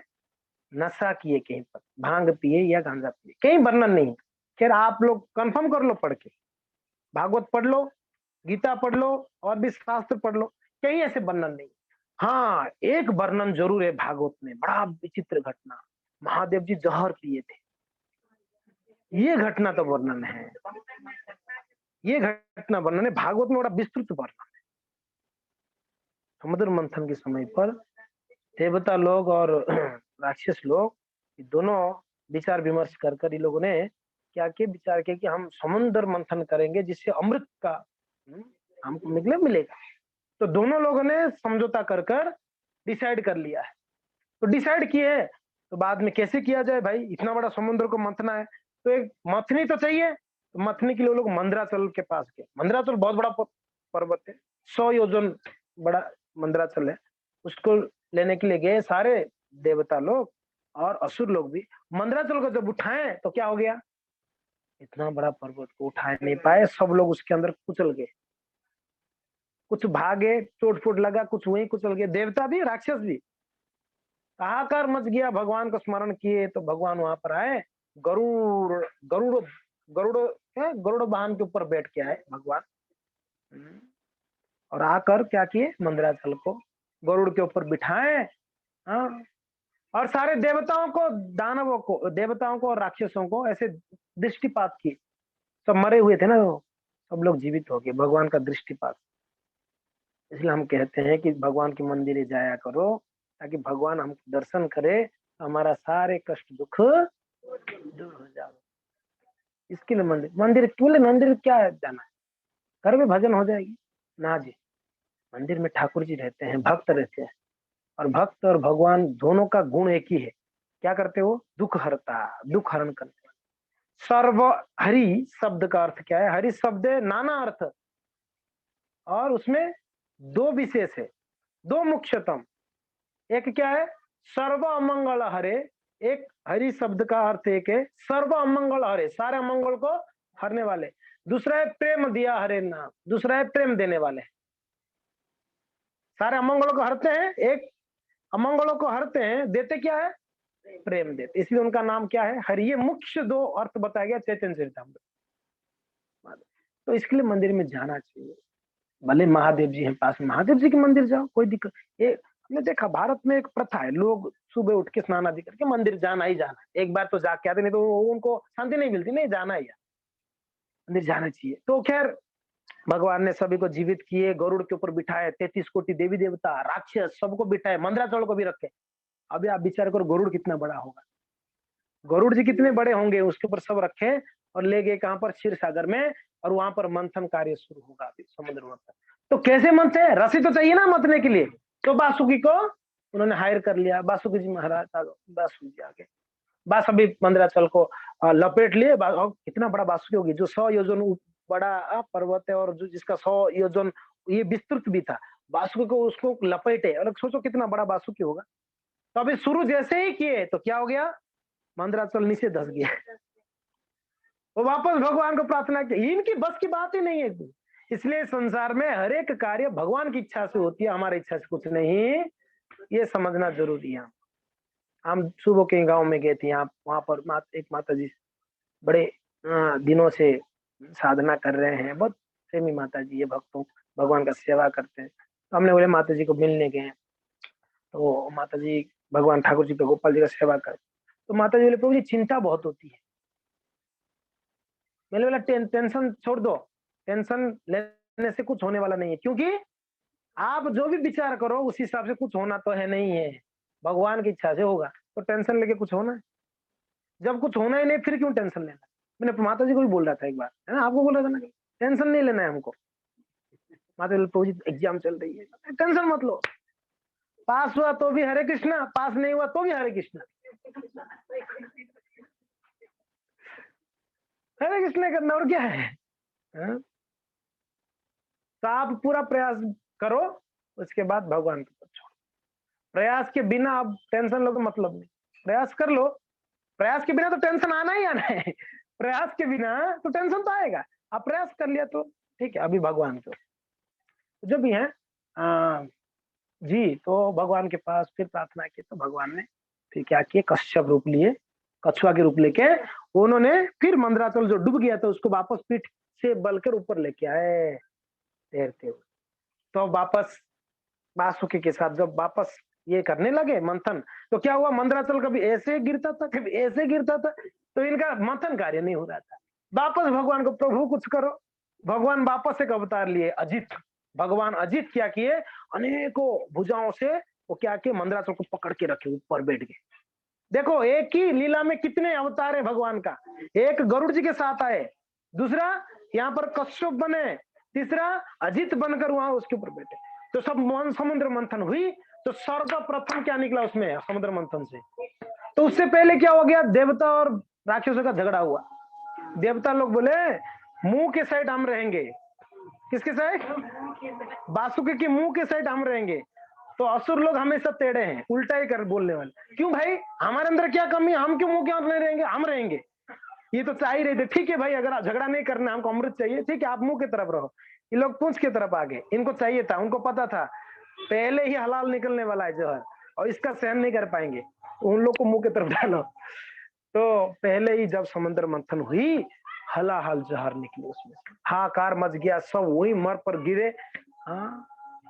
नशा किए, कहीं पर भांग पिए या गांजा पिए, कहीं वर्णन नहीं। खैर आप लोग कंफर्म कर लो पढ़ के, भागवत पढ़ लो, गीता पढ़ लो, और भी शास्त्र पढ़ लो, कहीं ऐसे वर्णन नहीं। हाँ एक वर्णन जरूर है भागवत में, बड़ा विचित्र घटना, महादेव जी जहर पिए थे, ये घटना तो वर्णन है, ये घटना वर्णन है भागवत में, बड़ा विस्तृत वर्णन है। समुद्र मंथन के समय पर देवता लोग और राक्षस लोग दोनों विचार विमर्श कर कर इन लोगों ने क्या किया, विचार किया कि हम समुद्र मंथन करेंगे जिससे अमृत का हमको मिलेगा। तो दोनों लोगों ने समझौता कर कर डिसाइड कर लिया है। तो डिसाइड किए, तो बाद में कैसे किया जाए भाई, इतना बड़ा समुद्र को मंथना है, तो एक मथनी तो चाहिए। तो मथनी के लिए लोग मंदराचल के पास गए। मंदराचल बहुत बड़ा पर्वत है, 100 योजन बड़ा मंदराचल है। उसको लेने के लिए गए सारे देवता लोग और असुर लोग भी। मंदराचल को जब उठाए तो क्या हो गया, इतना बड़ा पर्वत को उठा नहीं पाए, सब लोग उसके अंदर कुचल गए। कुछ भागे, चोट फोट लगा, कुछ वहीं कुचल गए, देवता भी राक्षस भी। हाहाकार मच गया, भगवान को स्मरण किए तो भगवान वहां पर आए, गरुड़ गरुड़ गरुड़ गरुड़ वाहन के ऊपर बैठ के आए भगवान। और आकर क्या किए, मंदराचल को गरुड़ के ऊपर बिठाए। हाँ, और सारे देवताओं को, दानवों को, देवताओं को और राक्षसों को ऐसे दृष्टिपात की। सब मरे हुए थे ना वो, सब लोग जीवित हो गए, भगवान का दृष्टिपात। इसलिए हम कहते हैं कि भगवान के मंदिर जाया करो, ताकि भगवान हम दर्शन करे, तो हमारा सारे कष्ट दुख दूर हो जाए। इसके लिए मंदिर, मंदिर बोले मंदिर क्या है जाना है, घर में भजन हो जाएगी ना जी। मंदिर में ठाकुर जी रहते हैं, भक्त रहते हैं, और भक्त और भगवान दोनों का गुण एक ही है। क्या करते हो, दुख हरता, दुख हरण करते। सर्व हरि शब्द का अर्थ क्या है, हरि शब्द है नाना अर्थ, और उसमें 2 विशेष है, 2 मुख्यतम। एक क्या है, सर्व अमंगल हरे। एक हरि शब्द का अर्थ एक है सर्व अमंगल हरे, सारे अमंगल को हरने वाले। दूसरा है प्रेम दिया हरे नाम, दूसरा है प्रेम देने वाले। सारे अमंगलों को हरते हैं, एक अमंगलों को हरते हैं, देते क्या है, प्रेम देते, इसलिए उनका नाम क्या है, हरि। ये मुख्य 2 अर्थ बताया गया चैतन्य चरितामृत। तो इसके लिए मंदिर में जाना चाहिए। भले महादेव जी हैं पास में, महादेव जी के मंदिर जाओ, कोई दिक्कत। ये हमने देखा भारत में एक प्रथा है, लोग सुबह उठ के स्नान आदि करके मंदिर जाना ही जाना है, एक बार तो जाके आते, नहीं तो उनको शांति नहीं मिलती, नहीं जाना ही है, मंदिर जाना चाहिए। तो खैर भगवान ने सभी को जीवित किए, गरुड़ के ऊपर बिठाए, 33 कोटि देवी देवता राक्षस सबको बिठाए, मंदराचल को भी रखे। अभी आप विचार करो गरुड़ कितना बड़ा होगा, गरुड़ जी कितने बड़े होंगे, उसके ऊपर सब रखे और ले गए कहां पर, क्षीर सागर में, और वहां पर मंथन कार्य शुरू होगा अभी समुद्र मंथन। तो कैसे मंथे, रस्सी तो चाहिए ना मंथने के लिए, तो वासुकी को उन्होंने हायर कर लिया। वासुकी जी महाराज वासुकी जी आगे बस अभी मंदराचल को लपेट लिए। और कितना बड़ा वासुकी होगी, जो 100 योजन बड़ा पर्वत है, और जो जिसका 100 योजन ये विस्तृत भी था, वासुकी को उसको लपेटे, और सोचो कितना बड़ा वासुकी होगा। तो अभी शुरू जैसे ही किए तो क्या हो गया, मंदराचल नीचे धस गया। वो वापस भगवान को प्रार्थना की, इनकी बस की बात ही नहीं है। इसलिए संसार में हर एक कार्य भगवान की इच्छा से होती है, हमारी इच्छा से कुछ नहीं, ये समझना जरूरी है। हम सुबह के गांव में गए थे, यहाँ वहां पर एक माता जी बड़े दिनों से साधना कर रहे हैं, बहुत प्रेमी माता जी है, भक्तों भगवान का सेवा करते हैं। तो हमने बोले माता जी को मिलने गए, तो माता जी भगवान ठाकुर जी का, गोपाल जी का सेवा कर, तो माता जी बोले प्रभु जी चिंता बहुत होती है। मैंने बोला टेंशन छोड़ दो, टेंशन लेने से कुछ होने वाला नहीं है, क्योंकि आप जो भी विचार करो उस हिसाब से कुछ होना तो है नहीं है, भगवान की इच्छा से होगा। तो टेंशन लेके कुछ होना है, जब कुछ होना ही नहीं फिर क्यों टेंशन लेना। मैंने माता जी को भी बोल रहा था एक बार, है ना, आपको बोल रहा था ना, टेंशन नहीं लेना है हमको। माता जी प्रभु जी एग्जाम चल रही है, टेंशन मत लो, पास हुआ तो भी हरे कृष्णा, पास नहीं हुआ तो भी हरे कृष्णा, हरे कृष्णा करना और क्या है, हाँ? तो आप पूरा प्रयास करो, उसके बाद भगवान के ऊपर छोड़ो। प्रयास के बिना आप टेंशन लो तो मतलब नहीं, प्रयास कर लो, प्रयास के बिना तो टेंशन आना ही आना है। प्रयास के बिना तो टेंशन तो आएगा, आप प्रयास कर लिया तो ठीक है। अभी भगवान को जो भी है जी, तो भगवान के पास फिर प्रार्थना की, तो भगवान ने फिर क्या किए, कश्यप रूप लिए, कछुआ के रूप लेके उन्होंने फिर मंदराचल जो डूब गया था उसको वापस पीठ से बलकर ऊपर लेके आए तैरते हुए। तो वापस वासुकी के साथ जब वापस ये करने लगे मंथन, तो क्या हुआ, मंदराचल कभी ऐसे गिरता था कभी ऐसे गिरता था, तो इनका मंथन कार्य नहीं हो रहा था। वापस भगवान को प्रभु कुछ करो, भगवान वापस एक अवतार लिए अजित, भगवान अजित क्या किए, अनेकों भुजाओं से वो क्या किए, मंदराचल को पकड़ के रखे, ऊपर बैठ गए। देखो एक ही लीला में कितने अवतार है भगवान का, एक गरुड़ जी के साथ आए, दूसरा यहाँ पर कश्यप बने, तीसरा अजित बनकर वहां उसके ऊपर बैठे। तो सब समुद्र मंथन हुई, तो सर्वप्रथम क्या निकला उसमें समुद्र मंथन से, तो उससे पहले क्या हो गया, देवता और राक्षसों का झगड़ा हुआ। देवता लोग बोले मुंह के साइड हम रहेंगे, किसके साइड, वासुकी के मुंह के साइड हम रहेंगे। तो असुर लोग हमेशा टेढ़े हैं, उल्टा ही कर बोलने वाले, क्यों भाई हमारे अंदर क्या कमी है, हम क्यों मुंह के अंदर नहीं रहेंगे, हम रहेंगे। ये तो चाह ही रहे थे, ठीक है भाई अगर झगड़ा नहीं करना, हमको अमृत चाहिए, ठीक है आप मुंह की तरफ रहो। ये लोग पूंछ की तरफ आ गए, इनको चाहिए था, उनको पता था पहले ही हलाल निकलने वाला है जहर, और इसका सहन नहीं कर पाएंगे, तो उन लोग को मुंह की तरफ डालो। तो पहले ही जब समुद्र मंथन हुई, हलाहल जहर निकले उसमें, हाकार मच गया, सब वही मर पर गिरे। हाँ,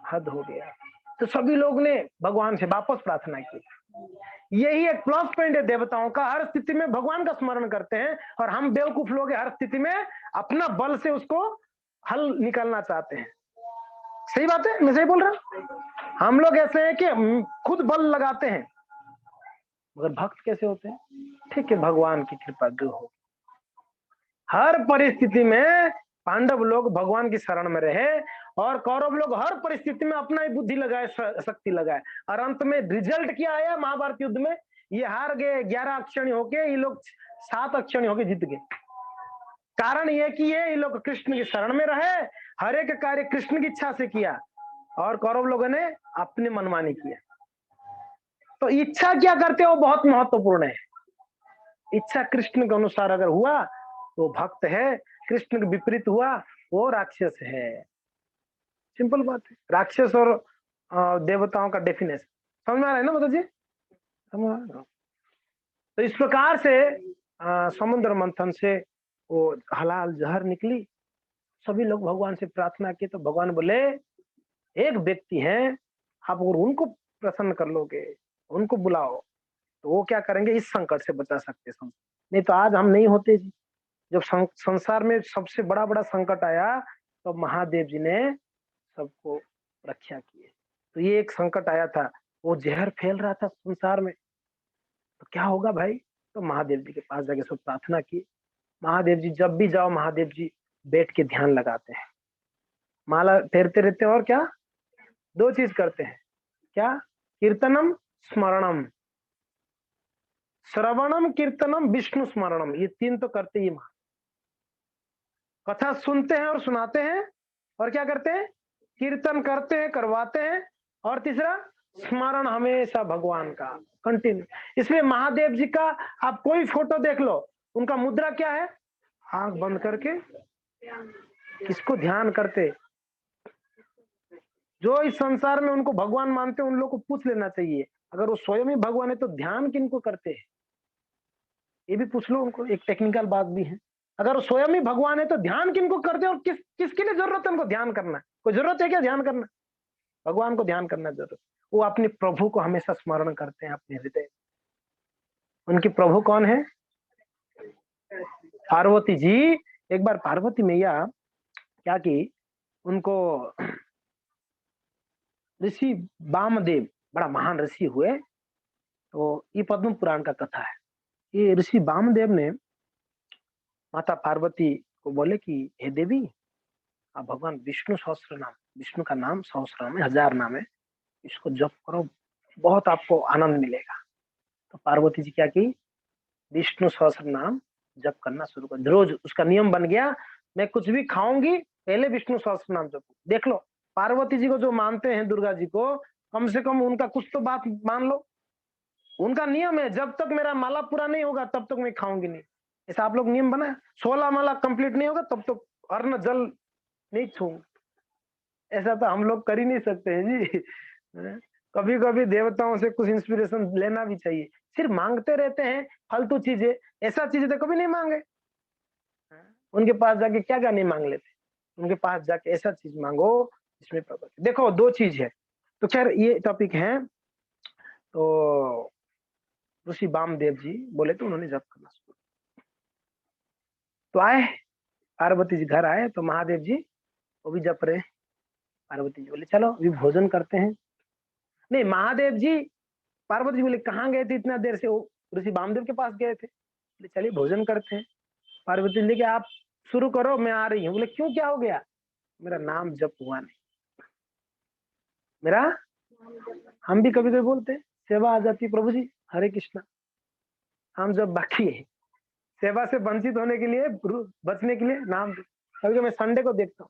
हद हो गया। तो सभी लोग ने भगवान से वापस प्रार्थना की। यही एक प्लस पॉइंट है देवताओं का, हर स्थिति में भगवान का स्मरण करते हैं, और हम बेवकूफ लोग हर स्थिति में अपना बल से उसको हल निकालना चाहते हैं। सही बात है, मैं सही बोल रहा हूँ, हम लोग ऐसे हैं कि खुद बल लगाते हैं, मगर भक्त कैसे होते हैं, ठीक है भगवान की कृपा जो हो। हर परिस्थिति में पांडव लोग भगवान की शरण में रहे, और कौरव लोग हर परिस्थिति में अपना ही बुद्धि लगाए, शक्ति लगाए, और अंत में रिजल्ट क्या आया महाभारत युद्ध में, ये हार गए 11 अक्षणी होके, ये लोग 7 अक्षणी होके जीत गए। कारण ये कि ये लोग कृष्ण की शरण में रहे, हर एक कार्य कृष्ण की इच्छा से किया, और कौरव लोगों ने अपनी मनमानी किया। तो इच्छा क्या करते हो बहुत महत्वपूर्ण है, इच्छा कृष्ण के अनुसार अगर हुआ तो भक्त है, कृष्ण के विपरीत हुआ वो राक्षस है। सिंपल बात है, राक्षस और देवताओं का डेफिनेशन समझ में आ रहा है ना माता जी, समझ आ रहा है? तो इस प्रकार से समुद्र मंथन से वो हलाल जहर निकली, सभी लोग भगवान से प्रार्थना की, तो भगवान बोले एक व्यक्ति है, आप अगर उनको प्रसन्न कर लोगे, उनको बुलाओ, तो वो क्या करेंगे, इस संकट से बचा सकते हैं। नहीं तो आज हम नहीं होते जी। जब संसार में सबसे बड़ा बड़ा संकट आया, तो महादेव जी ने सबको रक्षा किए। तो ये एक संकट आया था, वो जहर फैल रहा था संसार में, तो क्या होगा भाई, तो महादेव जी के पास जाके सब प्रार्थना की। महादेव जी जब भी जाओ, महादेव जी बैठ के ध्यान लगाते हैं, माला फेरते रहते हैं, और क्या दो चीज करते हैं, क्या, कीर्तनम स्मरणम, श्रवणम कीर्तनम विष्णु स्मरणम, ये तीन तो करते ही। कथा सुनते हैं और सुनाते हैं, और क्या करते हैं, कीर्तन करते हैं, करवाते हैं, और तीसरा स्मरण हमेशा भगवान का कंटिन्यू। इसलिए महादेव जी का आप कोई फोटो देख लो, उनका मुद्रा क्या है, आंख बंद करके किसको ध्यान करते। जो इस संसार में उनको भगवान मानते हैं उन लोग को पूछ लेना चाहिए, अगर वो स्वयं ही भगवान है तो ध्यान किनको करते हैं, ये भी पूछ लो उनको। एक टेक्निकल बात भी है, अगर वो स्वयं ही भगवान है तो ध्यान किनको करते हैं, और किसके लिए जरूरत है उनको ध्यान करना, कोई जरूरत है क्या ध्यान करना, भगवान को ध्यान करना जरूरत। वो अपने प्रभु को हमेशा स्मरण करते हैं अपने हृदय। उनकी प्रभु कौन है, पार्वती जी। एक बार पार्वती मैया क्या की, उनको ऋषि वामदेव, बड़ा महान ऋषि हुए, तो ये पद्म पुराण का कथा है। ये ऋषि वामदेव ने माता पार्वती को बोले कि हे देवी, आप भगवान विष्णु सहस्त्र नाम, विष्णु का नाम सहस्त्र नाम है, 1000 नाम है, इसको जप करो, बहुत आपको आनंद मिलेगा। तो पार्वती जी क्या की, विष्णु सहस्त्र नाम जप करना शुरू कर, रोज उसका नियम बन गया, मैं कुछ भी खाऊंगी पहले विष्णु सहस्त्र नाम जप। देख लो पार्वती जी को जो मानते हैं, दुर्गा जी को, कम से कम उनका कुछ तो बात मान लो। उनका नियम है, जब तक मेरा माला पूरा नहीं होगा तब तक मैं खाऊंगी नहीं। ऐसा आप लोग नियम बना, 16 माला कंप्लीट नहीं होगा तब तक अन्न जल नहीं छूंगा। ऐसा तो हम लोग कर ही नहीं सकते हैं जी। कभी कभी देवताओं से कुछ इंस्पिरेशन लेना भी चाहिए। सिर्फ मांगते रहते हैं फालतू चीजें, ऐसा चीजें तो कभी नहीं मांगे। उनके पास जाके क्या क्या नहीं मांग लेते, उनके पास जाके ऐसा चीज मांगो जिसमें प्रगति। देखो दो चीज है, तो खैर ये टॉपिक है। तो ऋषि वामदेव जी बोले तो उन्होंने जप करना शुरू। तो आए पार्वती जी घर आए तो महादेव जी वो भी जप रहे। पार्वती जी बोले चलो अभी भोजन करते हैं। नहीं, महादेव जी, पार्वती जी बोले कहाँ गए थे इतना देर से, वो ऋषि वामदेव के पास गए थे। बोले चलिए भोजन करते हैं। पार्वती जी लेके आप शुरू करो, मैं आ रही हूँ। बोले क्यों, क्या हो गया, मेरा नाम जप हुआ नहीं, मेरा, हम भी कभी कभी बोलते हैं, सेवा आ जाती प्रभु जी हरे कृष्णा, हम जब बाकी है सेवा से वंचित होने के लिए, बचने के लिए नाम। कभी मैं संडे को देखता हूँ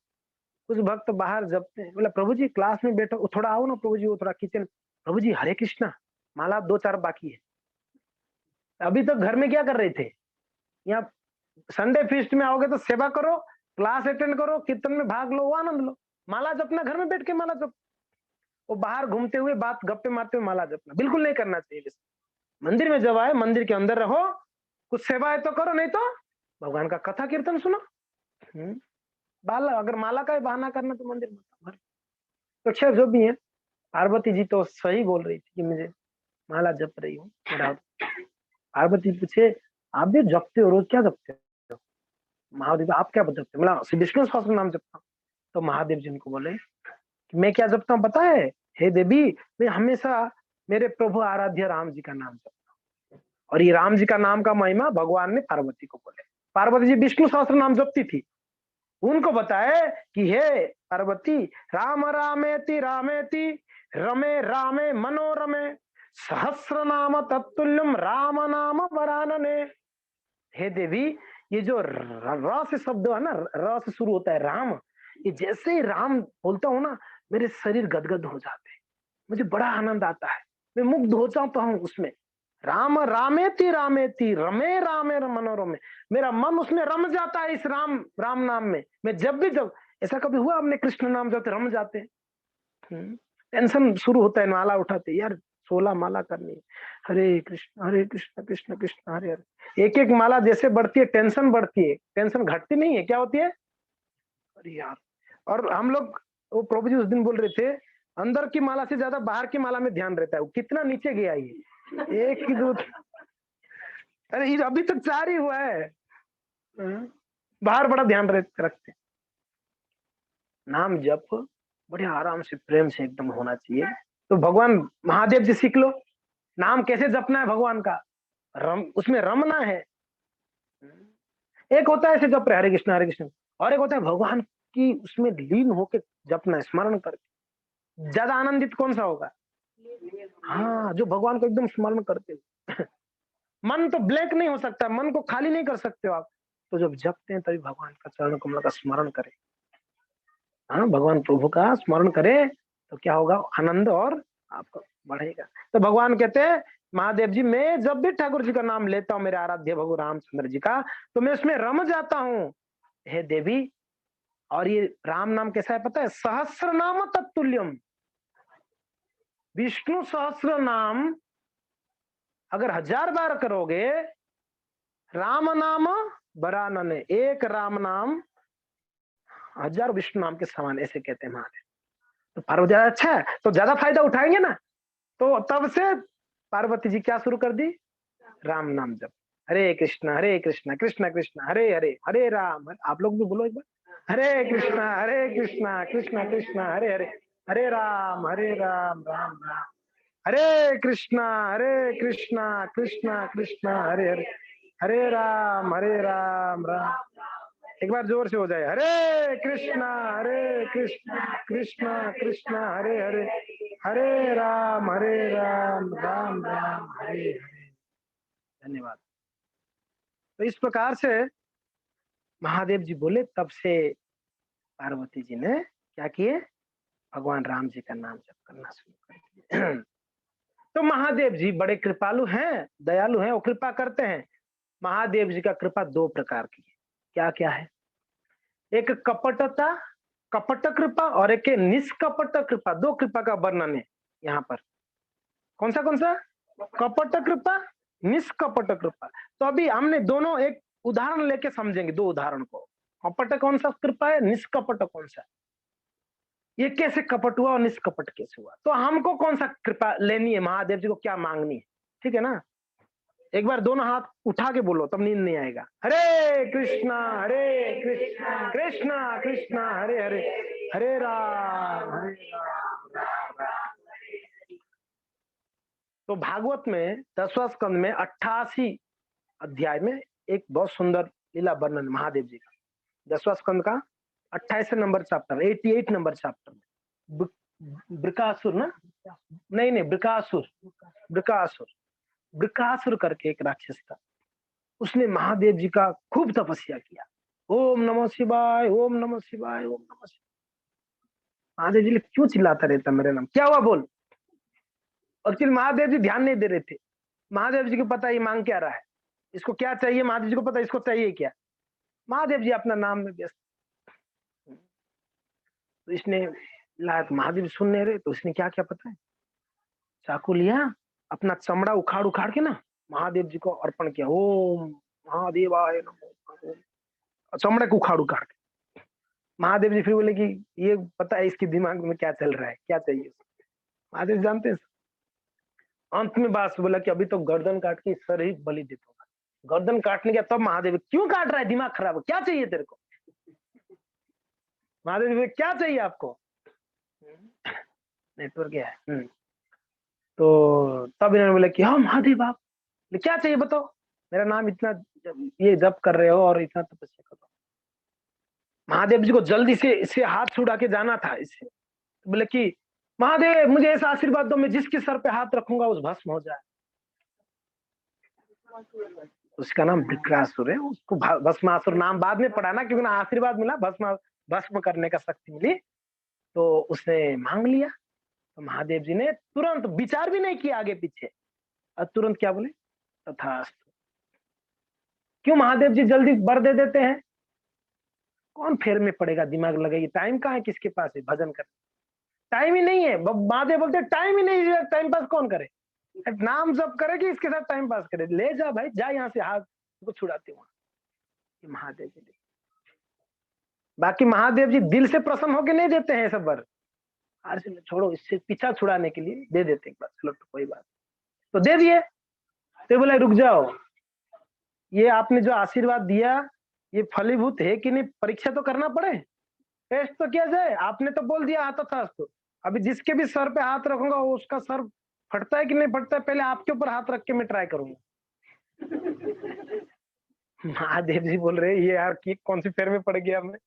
कुछ भक्त बाहर जपते हैं, बोला प्रभु जी क्लास में बैठो, थोड़ा आओ ना प्रभु जी, वो थोड़ा किचन, प्रभु जी हरे कृष्णा, माला 2-4 बाकी है। अभी तक घर में क्या कर रहे थे, यहाँ संडे फीस्ट में आओगे तो सेवा करो, क्लास अटेंड करो, कीर्तन में भाग लो, वो आनंद लो। माला जपना घर में बैठ के माला जप, वो बाहर घूमते हुए बात गप्पे मारते हुए माला जपना बिल्कुल नहीं करना चाहिए। मंदिर में जब आए मंदिर के अंदर रहो, कुछ सेवा है तो करो, नहीं तो भगवान का कथा कीर्तन सुनो। बाला अगर माला का ही बहाना करना तो मंदिर में। तो खैर जो भी है, पार्वती जी तो सही बोल रही थी कि मुझे माला जप रही हूँ। पार्वती पूछे आप भी जपते हो, रोज क्या जपते हो। महादेव आप क्या जपते हो, बोला श्री विष्णु सहस्त्र नाम जपता हूँ। तो महादेव जी उनको बोले कि मैं क्या जपता हूँ पता है, हे देवी, मैं हमेशा मेरे प्रभु आराध्य राम जी का नाम जपता हूँ। और ये राम जी का नाम का महिमा भगवान ने पार्वती को बोले। पार्वती जी विष्णु सहस्त्र नाम जपती थी, उनको बताए कि हे पार्वती, राम रामेति रामेति रमे रामे मनोरमे सहस्र नाम तत्तुल्यम राम नाम वरानने। हे देवी, ये जो र से शब्द है ना, र से शुरू होता है राम, ये जैसे ही राम बोलता हूँ ना, मेरे शरीर गदगद हो जाते हैं, मुझे बड़ा आनंद आता है, मैं मुग्ध हो जाता हूँ उसमें। राम रामेति रमे रामे मनोरमे, मेरा मन उसमें रम जाता है इस राम राम नाम में। मैं जब भी जब, ऐसा कभी हुआ आपने कृष्ण नाम जब रम जाते हैं, टेंशन शुरू होता है, माला उठाते यार 16 माला करनी है, हरे कृष्ण कृष्ण कृष्ण हरे हरे। एक एक माला जैसे बढ़ती है टेंशन बढ़ती है, टेंशन घटती नहीं है, क्या होती है, अरे यार। और हम लोग, वो प्रभु जी उस दिन बोल रहे थे, अंदर की माला से ज्यादा बाहर की माला में ध्यान रहता है, वो कितना नीचे गया ये एक की दूध। अरे ये अभी तक 4 ही हुआ है, बाहर बड़ा ध्यान रखते। नाम जप बड़े आराम से प्रेम से एकदम होना चाहिए। तो भगवान महादेव जी सीख लो नाम कैसे जपना है भगवान का। उसमें रमना है। एक होता है ऐसे जप रहे हरे कृष्ण, और एक होता है भगवान की उसमें लीन होके जपना, स्मरण करके। ज्यादा आनंदित कौन सा होगा? हाँ, जो भगवान को एकदम स्मरण करते हो। मन तो ब्लैक नहीं हो सकता, मन को खाली नहीं कर सकते हो आप। तो जब जपते हैं तभी भगवान का चरण कमल का स्मरण करें। हाँ, भगवान प्रभु का स्मरण करें तो क्या होगा? आनंद और आपको बढ़ेगा। तो भगवान कहते हैं महादेव जी, मैं जब भी ठाकुर जी का नाम लेता हूँ, मेरे आराध्य भगवान रामचंद्र जी का, तो मैं उसमें रम जाता हूँ, हे देवी। और ये राम नाम कैसा है पता है? सहस्र नाम तत्तुल्यम। विष्णु सहस्र नाम अगर 1000 बार करोगे, राम नाम बरानन, एक राम नाम 1000 विष्णु नाम के समान, ऐसे कहते हैं महादेव। तो पार्वती ज्यादा अच्छा है तो ज्यादा फायदा उठाएंगे ना। तो तब से पार्वती जी क्या शुरू कर दी? राम नाम जप। हरे कृष्णा कृष्ण कृष्ण हरे हरे, हरे राम। आप लोग भी बोलो एक बार, हरे कृष्णा कृष्ण कृष्ण हरे हरे, हरे राम राम राम, हरे कृष्णा कृष्ण कृष्ण हरे हरे, हरे राम राम। एक बार जोर से हो जाए, हरे कृष्णा कृष्ण कृष्ण हरे हरे, हरे राम राम राम हरे हरे। धन्यवाद। तो इस प्रकार से महादेव जी बोले, तब से पार्वती जी ने क्या किए? भगवान राम जी का नाम जप करना शुरू कर दिए। तो महादेव जी बड़े कृपालु हैं, दयालु हैं, वो कृपा करते हैं। महादेव जी का कृपा दो प्रकार की है। क्या क्या है? एक कपटता, कपट कृपा, और एक निष्कपट कृपा। दो कृपा का वर्णन है यहाँ पर। कौन सा? कपट कृपा, निष्कपट कृपा। तो अभी हमने दोनों एक उदाहरण लेके समझेंगे, दो उदाहरण को। कपट कौन सा कृपा है, निष्कपट कौन सा? ये कैसे कपट हुआ और निष्कपट कैसे हुआ? तो हमको कौन सा कृपा लेनी है, महादेव जी को क्या मांगनी है? ठीक है ना? एक बार दोनों हाथ उठा के बोलो, तब नींद नहीं आएगा। हरे कृष्णा कृष्णा कृष्णा हरे हरे, हरे राम राम राम। तो भागवत में 10वां स्कंद में 88 अध्याय में एक बहुत सुंदर लीला वर्णन महादेव जी का। 10वां स्कंद का 28 नंबर चैप्टर, 88 नंबर चैप्टर में। ब्रिकासुर ना, नहीं ब्रिकासुर, ब्रिकासुर, ब्रिकासुर करके एक राक्षस था। उसने महादेव जी का खूब तपस्या किया। ओम नमः शिवाय, ओम नमः शिवाय, ओम नमः शिवाय। महादेव जी क्यों चिल्लाता रहता मेरे नाम, क्या हुआ बोल? एक्चुअली महादेव जी ध्यान नहीं दे रहे थे। महादेव जी को पता ये मांग क्या रहा है, इसको क्या चाहिए, महादेव जी को पता इसको चाहिए क्या। महादेव जी अपना नाम में व्यस्त। तो इसने लाया, महादेव सुन नहीं रहे, तो इसने क्या क्या पता है? चाकू लिया, अपना चमड़ा उखाड़ उखाड़ के ना महादेव जी को अर्पण किया। ओम महादेवाय नमो। चमड़े को उखाड़ उखाड़ के महादेव जी फिर बोले कि ये पता है इसके दिमाग में क्या चल रहा है, क्या चाहिए। महादेव जानते हैं। अंत में बात बोला कि अभी तो गर्दन काट के सर ही बलि देता होगा। गर्दन काटने के तब महादेव, क्यों काट रहा है, दिमाग खराब है, क्या चाहिए तेरे को? महादेव जी क्या चाहिए आपको? नेटवर्क क्या है। तो तब इन्होंने बोला कि हाँ महादेव आप क्या चाहिए बताओ, मेरा नाम इतना ये जप कर रहे हो और इतना तपस्या कर रहे हो। महादेव जी को जल्दी से इससे हाथ छुड़ा के जाना था इससे। बोले कि महादेव मुझे ऐसा आशीर्वाद दो, मैं जिसके सर पे हाथ रखूंगा उस भस्म हो जाए। उसका नाम विक्रासुर है। उसको भस्मासुर नाम बाद में पड़ा ना, क्योंकि ना आशीर्वाद मिला, भस्म करने का शक्ति मिली। तो उसने मांग लिया। तो महादेव जी ने तुरंत विचार भी नहीं किया आगे पीछे, और तुरंत क्या बोले? तथास्तु। क्यों महादेव जी जल्दी वर दे देते हैं? कौन फेर में पड़ेगा, दिमाग लगेगी, टाइम कहाँ है किसके पास है भजन कर? टाइम ही नहीं है। महादेव बोलते टाइम ही नहीं है, टाइम पास कौन करे? नाम जब करे कि इसके साथ टाइम पास करे, ले जा भाई, जा यहाँ से, हाथ को छुड़ाते वहां। महादेव जी, बाकी महादेव जी दिल से प्रसन्न होकर नहीं देते हैं सब वर। छोड़ो, इससे पीछा छुड़ाने के लिए दे देते एक बार, चलो तो कोई बात। तो दे दिए। तो बोले रुक जाओ, ये आपने जो आशीर्वाद दिया ये फलीभूत है कि नहीं, परीक्षा तो करना पड़े, टेस्ट तो किया जाए। आपने तो बोल दिया आता था तो, अभी जिसके भी सर पे हाथ रखूंगा उसका सर फटता है कि नहीं फटता है, पहले आपके ऊपर हाथ रख के मैं ट्राई करूंगा। महादेव जी बोल रहे ये यार कि कौन सी फेर में पड़ गया मैं।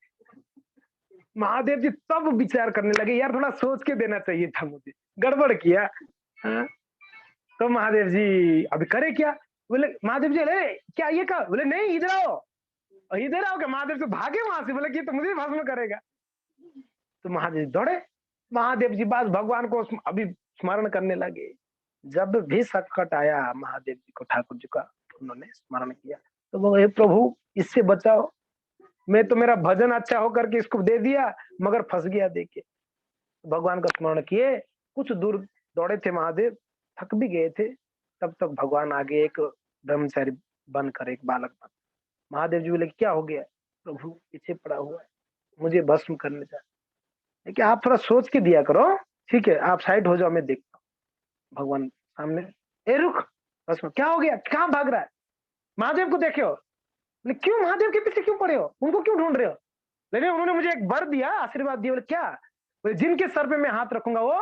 महादेव जी तब विचार करने लगे यार थोड़ा सोच के देना चाहिए था मुझे, गड़बड़ किया। हाँ, तो महादेव जी अभी करे क्या? बोले महादेव जी अरे क्या ये का? बोले नहीं इधर आओ। इधर आओ क्या? महादेव से भागे वहां से, बोले कि ये तो मुझे भस्म करेगा। तो महादेव जी दौड़े। महादेव जी बस भगवान को अभी स्मरण करने लगे। जब भी संकट आया महादेव जी को, ठाकुर जी का उन्होंने स्मरण किया, तो वो हे प्रभु इससे बचाओ, मैं तो मेरा भजन अच्छा होकर के इसको दे दिया मगर फंस गया देखिए। भगवान का स्मरण किए, कुछ दूर दौड़े थे महादेव, थक भी गए थे, तब तक भगवान आगे एक ब्रह्मचारी बनकर एक बालक बन। महादेव जी बोले क्या हो गया? प्रभु पीछे पड़ा हुआ है, मुझे भस्म करने जा। कि आप थोड़ा सोच के दिया करो, ठीक है आप साइड हो जाओ मैं देखता हूँ। भगवान सामने, ए रुक, भस्म क्या हो गया, कहाँ भाग रहा है? महादेव को देखे हो? बोले क्यों महादेव के पीछे क्यों पड़े हो, उनको क्यों ढूंढ रहे हो? लेकिन उन्होंने मुझे एक वर दिया, आशीर्वाद दिया। बोले क्या? बोले जिनके सर पे मैं हाथ रखूंगा वो,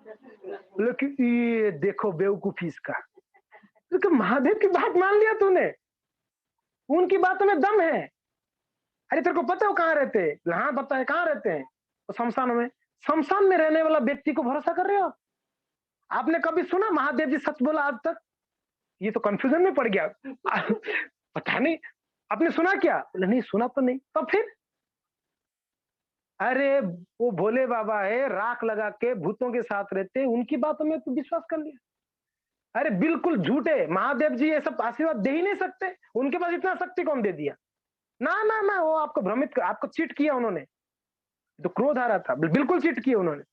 बोले कि ये देखो बेवकूफी इसका। तो महादेव की बात मान लिया तूने, उनकी बातों में दम है। अरे तेरे को पता है वो कहाँ रहते हैं? हाँ पता है, कहाँ रहते हैं? तो शमशान में। शमशान में रहने वाला व्यक्ति को भरोसा कर रहे हो? आपने कभी सुना महादेव जी सच बोला आज तक? ये तो कंफ्यूजन में पड़ गया। पता नहीं, आपने सुना क्या? बोले नहीं सुना तो नहीं। तो फिर अरे वो भोले बाबा है, राख लगा के भूतों के साथ रहते, उनकी बातों में तो विश्वास कर लिया। अरे बिल्कुल झूठे, महादेव जी ये सब आशीर्वाद दे ही नहीं सकते, उनके पास इतना शक्ति कौन दे दिया? ना ना ना, वो आपको भ्रमित कर, आपको चीट किया उन्होंने। तो क्रोध आ रहा था, बिल्कुल चीट किया उन्होंने।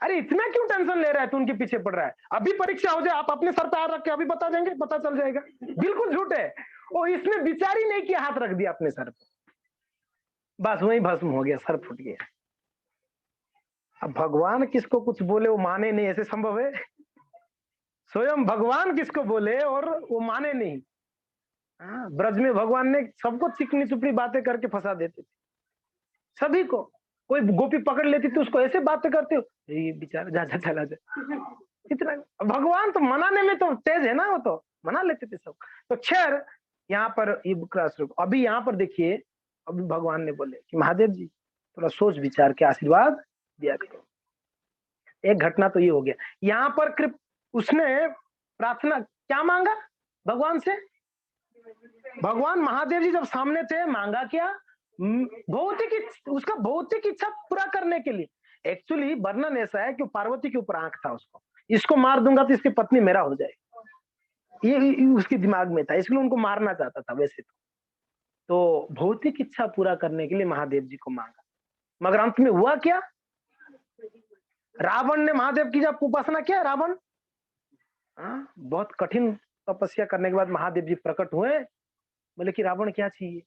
अरे इतना क्यों टेंशन ले रहा है, तू उनके पीछे पड़ रहा है? अभी परीक्षा हो जाए, आप अपने सर पे हाथ रख के अभी बता देंगे, पता चल जाएगा। बिल्कुल झूठ है, वो इसने विचार ही नहीं किया, हाथ रख दिया अपने सर पे, बस वही भस्म हो गया, सर फूट गया। अब भगवान किसको कुछ बोले वो माने नहीं, ऐसे संभव है? स्वयं भगवान किसको बोले और वो माने नहीं। हाँ, ब्रज में भगवान ने सबको चिकनी चुपड़ी बातें करके फंसा देते थे, सभी को। कोई गोपी पकड़ लेती थी उसको, ऐसे बातें करते हो ये बेचारा, जा जा चला जा। इतना भगवान तो मनाने में तो तेज है ना, वो तो मना लेते थे सब। तो खैर यहाँ पर ये क्लास अभी यहाँ पर देखिए, अभी भगवान ने बोले कि महादेव जी थोड़ा सोच विचार के आशीर्वाद दिया करो। एक घटना तो ये हो गया यहाँ पर, कृप उसने प्रार्थना क्या मांगा भगवान से? भगवान महादेव जी जब सामने थे, मांगा क्या? भौतिक, उसका भौतिक इच्छा पूरा करने के लिए। एक्चुअली वर्णन ऐसा है कि पार्वती के ऊपर आंख था उसको, इसको मार दूंगा तो इसकी पत्नी मेरा हो जाएगी, ये उसके दिमाग में था, इसलिए उनको मारना चाहता था वैसे तो भौतिक इच्छा पूरा करने के लिए महादेव जी को मांगा, मगर अंत में हुआ क्या? रावण ने महादेव की जब उपासना किया, रावण बहुत कठिन तपस्या करने के बाद महादेव जी प्रकट हुए। बोले कि रावण क्या चाहिए?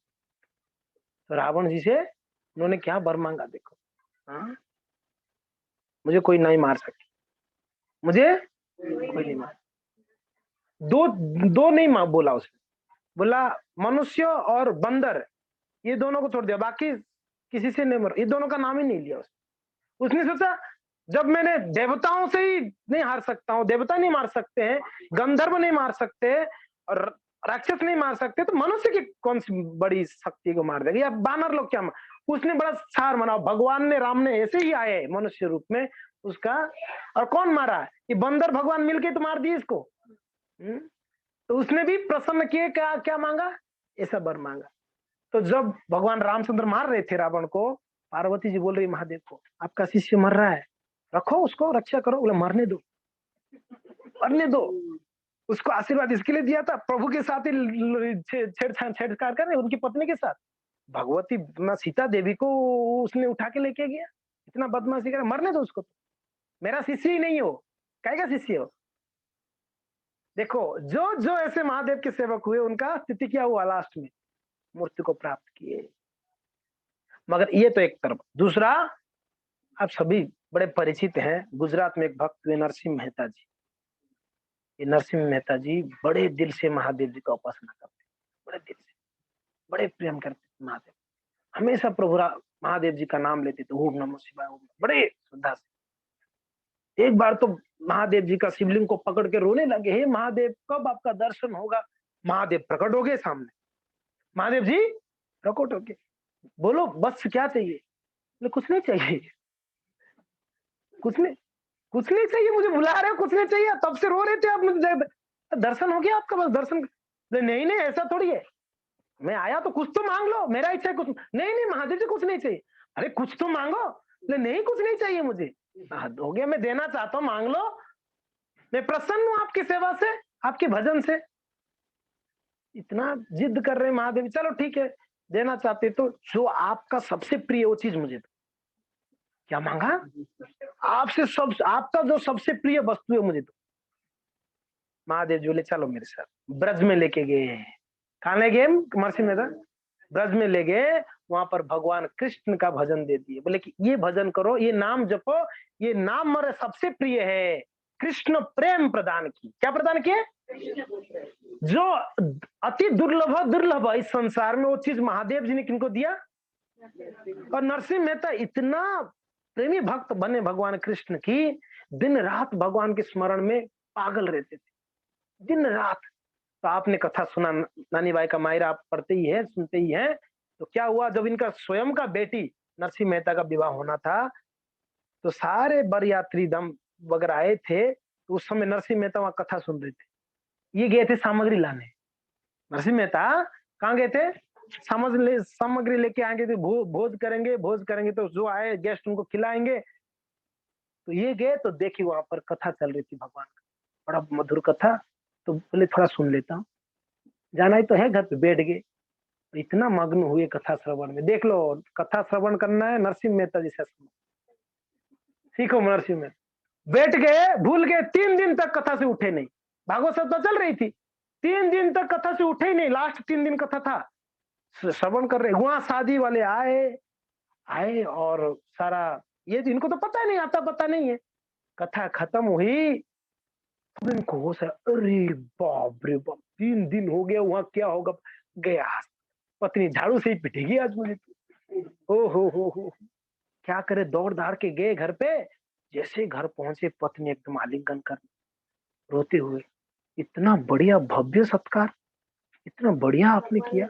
तो रावण जी से उन्होंने क्या वर मांगा, देखो, हाँ मुझे कोई नहीं मार सके, मुझे कोई नहीं मार। दो दो नहीं मार बोला उसने, बोला मनुष्य और बंदर, ये दोनों को छोड़ दिया, बाकी किसी से नहीं मर, ये दोनों का नाम ही नहीं लिया उसने सोचा जब मैंने देवताओं से ही नहीं हार सकता हूँ, देवता नहीं मार सकते हैं, गंधर्व नहीं मार सकते और राक्षस नहीं मार सकते, तो मनुष्य की कौन सी बड़ी शक्ति को मार देगा, या बानर लोग क्या उसने बड़ा सार मना। भगवान ने, राम ने ऐसे ही आए मनुष्य रूप में उसका, और कौन मारा? ये बंदर भगवान मिलके तो मार दिए इसको। तो उसने भी प्रसन्न किए, क्या क्या मांगा? ऐसा वर मांगा। तो जब भगवान रामचंद्र मार रहे थे रावण को, पार्वती जी बोल रही महादेव को आपका शिष्य मर रहा है, रखो उसको, रक्षा करो। बोले मरने दो, मरने दो। उसको आशीर्वाद इसके लिए दिया था, प्रभु के साथ ही छेड़छाड़ कर रहे, उनकी पत्नी के साथ, भगवती सीता देवी को उसने उठा के लेके गया, इतना बदमाशी कर, मरने दो उसको, मेरा शिष्य ही नहीं हो, कहेगा शिष्य हो। देखो जो जो ऐसे महादेव के सेवक हुए उनका स्थिति क्या हुआ, लास्ट में मूर्ति को प्राप्त किए। मगर ये तो एक तरफ, दूसरा आप सभी बड़े परिचित हैं, गुजरात में एक भक्त हुए नरसिंह मेहता जी। ये नरसिंह मेहता जी बड़े दिल से महादेव जी का उपासना करते, बड़े दिल से, बड़े प्रेम करते महादेव, हमेशा प्रभु महादेव जी का नाम लेते थे, ओम नमो शिवाय, बड़े श्रद्धा से। एक बार तो महादेव जी का शिवलिंग को पकड़ के रोने लगे, हे महादेव कब आपका दर्शन होगा, महादेव प्रकट हो गए सामने। महादेव जी प्रकट हो गए, बोलो बस क्या चाहिए? बोले कुछ नहीं चाहिए, कुछ नहीं, कुछ नहीं चाहिए, मुझे बुला रहे हो, कुछ नहीं चाहिए, तब से रो रहे थे आप, मुझे दर्शन हो गया आपका, बस दर्शन। नहीं नहीं ऐसा थोड़ी है, मैं आया तो कुछ तो मांग लो, मेरा इच्छा है कुछ। नहीं नहीं महादेव जी कुछ नहीं चाहिए। अरे कुछ तो मांगो। नहीं कुछ नहीं चाहिए मुझे। हद हो गया, मैं देना चाहता हूँ, मांग लो, मैं प्रसन्न हूँ आपकी सेवा से, आपके भजन से। इतना जिद कर रहे हैं महादेव, चलो ठीक है, देना चाहते तो जो आपका सबसे प्रिय वो चीज मुझे दो। क्या मांगा? आपसे सब, आपका जो सबसे प्रिय वस्तु है मुझे दो। महादेव जी बोले चलो मेरे साथ, ब्रज में लेके गए। कहाँ ले गए? महर्षि मेहता ब्रज में ले गए, वहां पर भगवान कृष्ण का भजन दे दिए, बोले कि ये भजन करो, ये नाम जपो, ये नाम मेरे सबसे प्रिय है। कृष्ण प्रेम प्रदान की। क्या प्रदान किए? जो अति दुर्लभ दुर्लभ इस संसार में, वो चीज महादेव जी ने किनको दिया? और नरसिंह मेहता इतना प्रेमी भक्त बने भगवान कृष्ण की, दिन रात भगवान के स्मरण में पागल रहते थे, दिन रात। तो आपने कथा सुना, नानी बाई का मायरा आप पढ़ते ही है, सुनते ही है। तो क्या हुआ, जब इनका स्वयं का बेटी नरसिंह मेहता का विवाह होना था, तो सारे बरयात्री दम वगैरह आए थे, तो उस समय नरसिंह मेहता वहां कथा सुन रहे थे। ये गए थे सामग्री लाने। नरसिंह मेहता कहाँ गए थे? सामग्री लेके आएंगे, तो भोज करेंगे, भोज करेंगे तो जो आए गेस्ट उनको खिलाएंगे। तो ये गए तो देखी वहां पर कथा चल रही थी भगवान का, बड़ा मधुर कथा। तो बोले थोड़ा सुन लेता हूँ, जाना ही तो है, घर पे बैठ गए। तो इतना मग्न हुए कथा श्रवण में। देख लो, कथा श्रवण करना है नरसिंह मेहता जी से सीखो। नरसिंह मेहता बैठ गए, भूल गए, 3 दिन तक कथा से उठे नहीं। भागवत सप्ताह चल रही थी, 3 दिन तक कथा से उठे ही नहीं। लास्ट 3 दिन कथा था, श्रवण कर रहे। वहां शादी वाले आए आए और सारा, ये इनको तो पता ही नहीं, आता पता नहीं है। कथा खत्म हुई, इनको होश है, अरे बाप रे बाप, 3 दिन हो गया, वहां क्या होगा? गया, पत्नी झाड़ू से ही पिटेगी आज मुझे। ओ हो, क्या करे, दौड़ दाड़ के गए घर पे। जैसे घर पहुंचे, पत्नी एकदम आलिंगन कर, रोते हुए, इतना बढ़िया भव्य सत्कार, इतना बढ़िया आपने किया।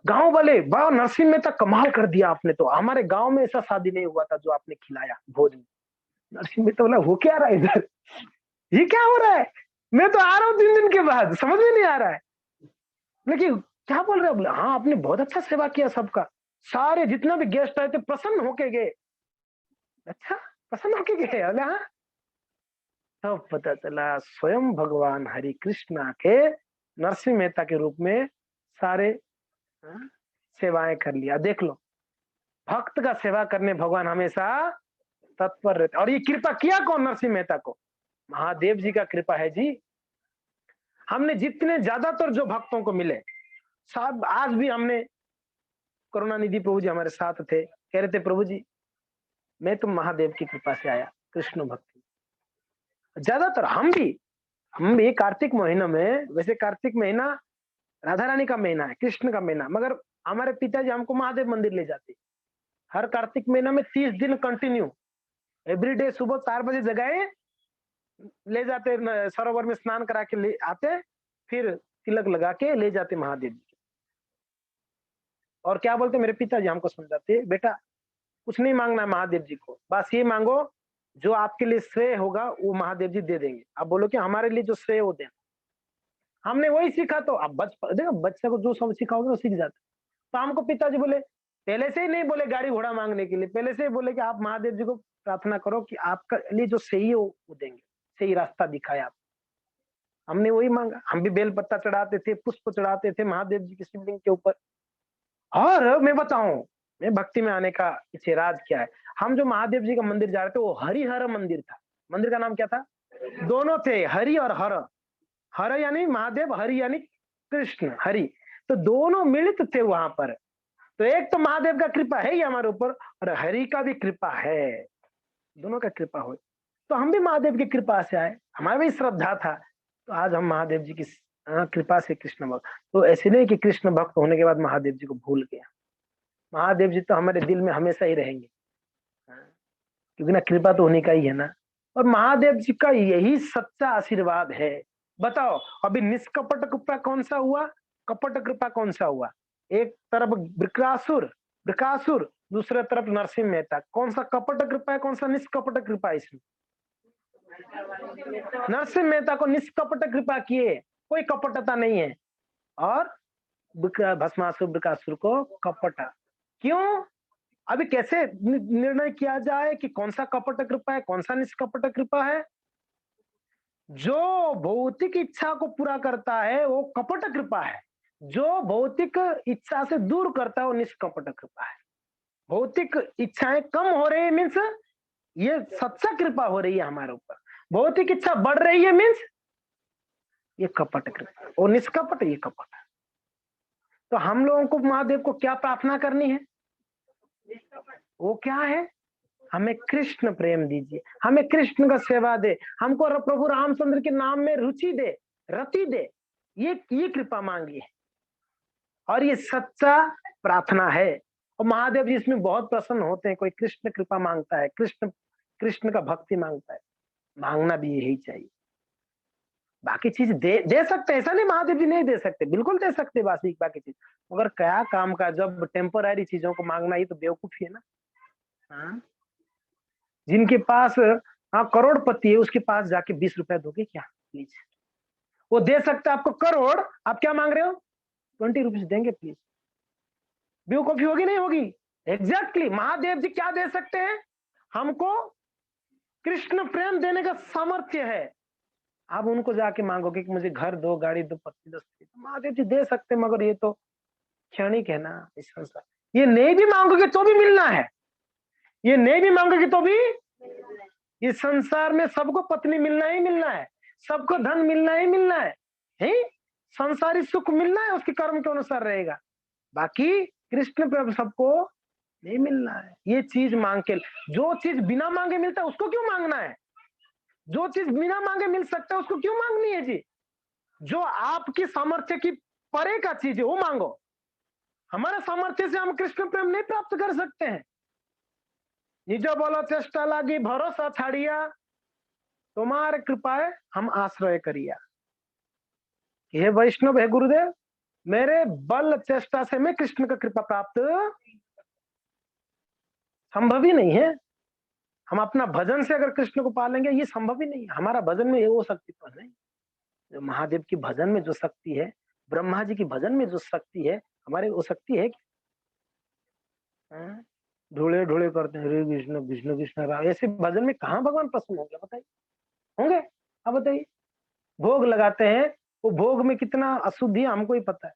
गांव वाले, वाह नरसिंह मेहता कमाल कर दिया आपने, तो हमारे गांव में ऐसा शादी नहीं हुआ था जो आपने खिलाया भोज में। नरसिंह मेहता बोला, हो क्या रहा है इधर, ये क्या हो रहा है? मैं तो आ रहा हूँ 3 दिन के बाद, समझ में नहीं आ रहा है। लेकिन क्या बोल रहे हो? बोले हाँ, आपने बहुत अच्छा सेवा किया सबका, सारे जितना भी गेस्ट आए थे प्रसन्न होके गए। अच्छा, प्रसन्न होके गए? बोले हाँ। तब पता चला स्वयं भगवान हरि कृष्ण आके नरसिंह मेहता के रूप में सारे, हाँ, सेवाएं कर लिया। देख लो, भक्त का सेवा करने भगवान हमेशा तत्पर रहते। और ये कृपा किया कौन नरसिंह मेहता को? महादेव जी का कृपा है जी। हमने जितने ज्यादातर जो भक्तों को मिले, सब आज भी हमने, करुणानिधि प्रभु जी हमारे साथ थे, कह रहे थे प्रभु जी मैं तो महादेव की कृपा से आया कृष्ण भक्ति। ज्यादातर हम भी कार्तिक महीना में, वैसे कार्तिक महीना राधा रानी का महीना है, कृष्ण का महीना, मगर हमारे पिताजी हमको महादेव मंदिर ले जाते हर कार्तिक महीना में 30 दिन कंटिन्यू, एवरीडे सुबह 4 बजे जगाए, ले जाते सरोवर में स्नान करा के ले आते, फिर तिलक लगा के ले जाते महादेव जी। और क्या बोलते, मेरे पिताजी हमको समझाते, बेटा कुछ नहीं मांगना है महादेव जी को, बस ये मांगो जो आपके लिए श्रेय होगा वो महादेव जी दे देंगे। आप बोलो कि हमारे लिए जो श्रेय वो देना। हमने वही सीखा, तो अब देखो बच्चे को जो सब सिखाओगे वो सीख जाता। तो हमको पिताजी बोले, पहले से ही नहीं बोले गाड़ी घोड़ा मांगने के लिए, पहले से ही बोले कि आप महादेव जी को प्रार्थना करो कि आपका लिए जो सही हो वो देंगे, सही रास्ता दिखाया आप। हमने वही मांगा, हम भी बेल पत्ता चढ़ाते थे, पुष्प चढ़ाते थे महादेव जी की शिवलिंग के ऊपर। और मैं बताऊं, मैं भक्ति में आने का पीछे राज क्या है। हम जो महादेव जी का मंदिर जा रहे थे वो हरिहर मंदिर था। मंदिर का नाम क्या था? दोनों थे, हरि और हर। हर यानी महादेव, हरि यानी कृष्ण, हरि। तो दोनों मिलित थे वहां पर। तो एक तो महादेव का कृपा है ही हमारे ऊपर, और हरि का भी कृपा है, दोनों का कृपा हो। तो हम भी महादेव की कृपा से आए, हमारा भी श्रद्धा था, तो आज हम महादेव जी की कृपा से कृष्ण भक्त। तो ऐसे नहीं कि कृष्ण भक्त होने के बाद महादेव जी को भूल गया। महादेव जी तो हमारे दिल में हमेशा ही रहेंगे, हाँ, क्योंकि ना कृपा तो उन्हीं का ही है ना। और महादेव जी का यही सच्चा आशीर्वाद है बताओ अभी निष्कपट कृपा कौन सा हुआ, कपट कृपा कौन सा हुआ? एक तरफ वृकासुर, वृकासुर, दूसरे तरफ नरसिंह मेहता। कौन सा कपट कृपा है, कौन सा निष्कपट कृपा है इसमें? नरसिंह मेहता को निष्कपट कृपा किए, कोई कपटता नहीं है। और भस्मासुर वृकासुर को कपट। क्यों? अभी कैसे निर्णय किया जाए कि कौन सा कपट कृपा है, कौन सा निष्कपट कृपा है? जो भौतिक इच्छा को पूरा करता है वो कपट कृपा है, जो भौतिक इच्छा से दूर करता है वो निष्कपट कृपा है। भौतिक इच्छाएं कम हो रही है मीन्स ये सच्चा कृपा हो रही है हमारे ऊपर। भौतिक इच्छा बढ़ रही है मीन्स ये कपट कृपा, और निष्कपट ये कपट है। तो हम लोगों को महादेव को क्या प्रार्थना करनी है? वो क्या है? हमें कृष्ण प्रेम दीजिए, हमें कृष्ण का सेवा दे, हमको प्रभु रामचंद्र के नाम में रुचि दे, रति दे, ये कृपा मांगिए। और ये सच्चा प्रार्थना है। और महादेव जी इसमें बहुत प्रसन्न होते हैं। कोई कृष्ण कृपा मांगता है, कृष्ण कृष्ण का भक्ति मांगता है, मांगना भी यही चाहिए। बाकी चीज दे सकते हैं, ऐसा नहीं महादेव जी नहीं दे सकते, बिल्कुल दे सकते बाकी चीज। मगर क्या काम का, जब टेम्पररी चीजों को मांगना, ये तो बेवकूफी है ना। हाँ? जिनके पास करोड़पति है उसके पास जाके 20 रुपए दोगे क्या? प्लीज, वो दे सकता है आपको करोड़, आप क्या मांग रहे हो? 20 रुपीज देंगे प्लीज? बेवकूफी होगी नहीं होगी? एग्जैक्टली महादेव जी क्या दे सकते हैं हमको? कृष्ण प्रेम देने का सामर्थ्य है। आप उनको जाके मांगोगे कि मुझे घर दो, गाड़ी दो, पत्नी दो, तो महादेव जी दे सकते हैं, मगर ये तो क्षणिक है ना इस संसार। ये नहीं भी मांगोगे तो भी मिलना है, ये नहीं भी मांगोगे तो भी इस संसार में सबको पत्नी मिलना ही मिलना है, सबको धन मिलना ही मिलना है? संसारी सुख मिलना है, उसके कर्म के अनुसार रहेगा। बाकी कृष्ण प्रेम सबको नहीं मिलना है। ये चीज मांग के, जो चीज बिना मांगे मिलता है उसको क्यों मांगना है? जो चीज बिना मांगे मिल सकता है उसको क्यों मांगनी है जी? जो आपकी सामर्थ्य की परे का चीज है वो मांगो। हमारे सामर्थ्य से हम कृष्ण प्रेम नहीं प्राप्त कर सकते हैं। निज बोलो चेष्टा लागी भरोसा छाड़िया, तुम्हारे कृपाए हम आश्रय करिया। हे वैष्णव, हे गुरुदेव, मेरे बल चेष्टा से मैं कृष्ण का कृपा प्राप्त संभव ही नहीं है। हम अपना भजन से अगर कृष्ण को पालेंगे ये संभव ही नहीं है। हमारा भजन में वो शक्ति तो नहीं, जो महादेव की भजन में जो शक्ति है, ब्रह्मा जी की भजन में जो शक्ति है, हमारे वो शक्ति है। ढोले ढोले करते हैं, हरे कृष्ण कृष्ण कृष्ण राम, ऐसे भजन में कहाँ भगवान प्रसन्न होंगे बताइए? होंगे? अब बताइए, भोग लगाते हैं, वो भोग में कितना अशुद्धि है हमको ही पता है,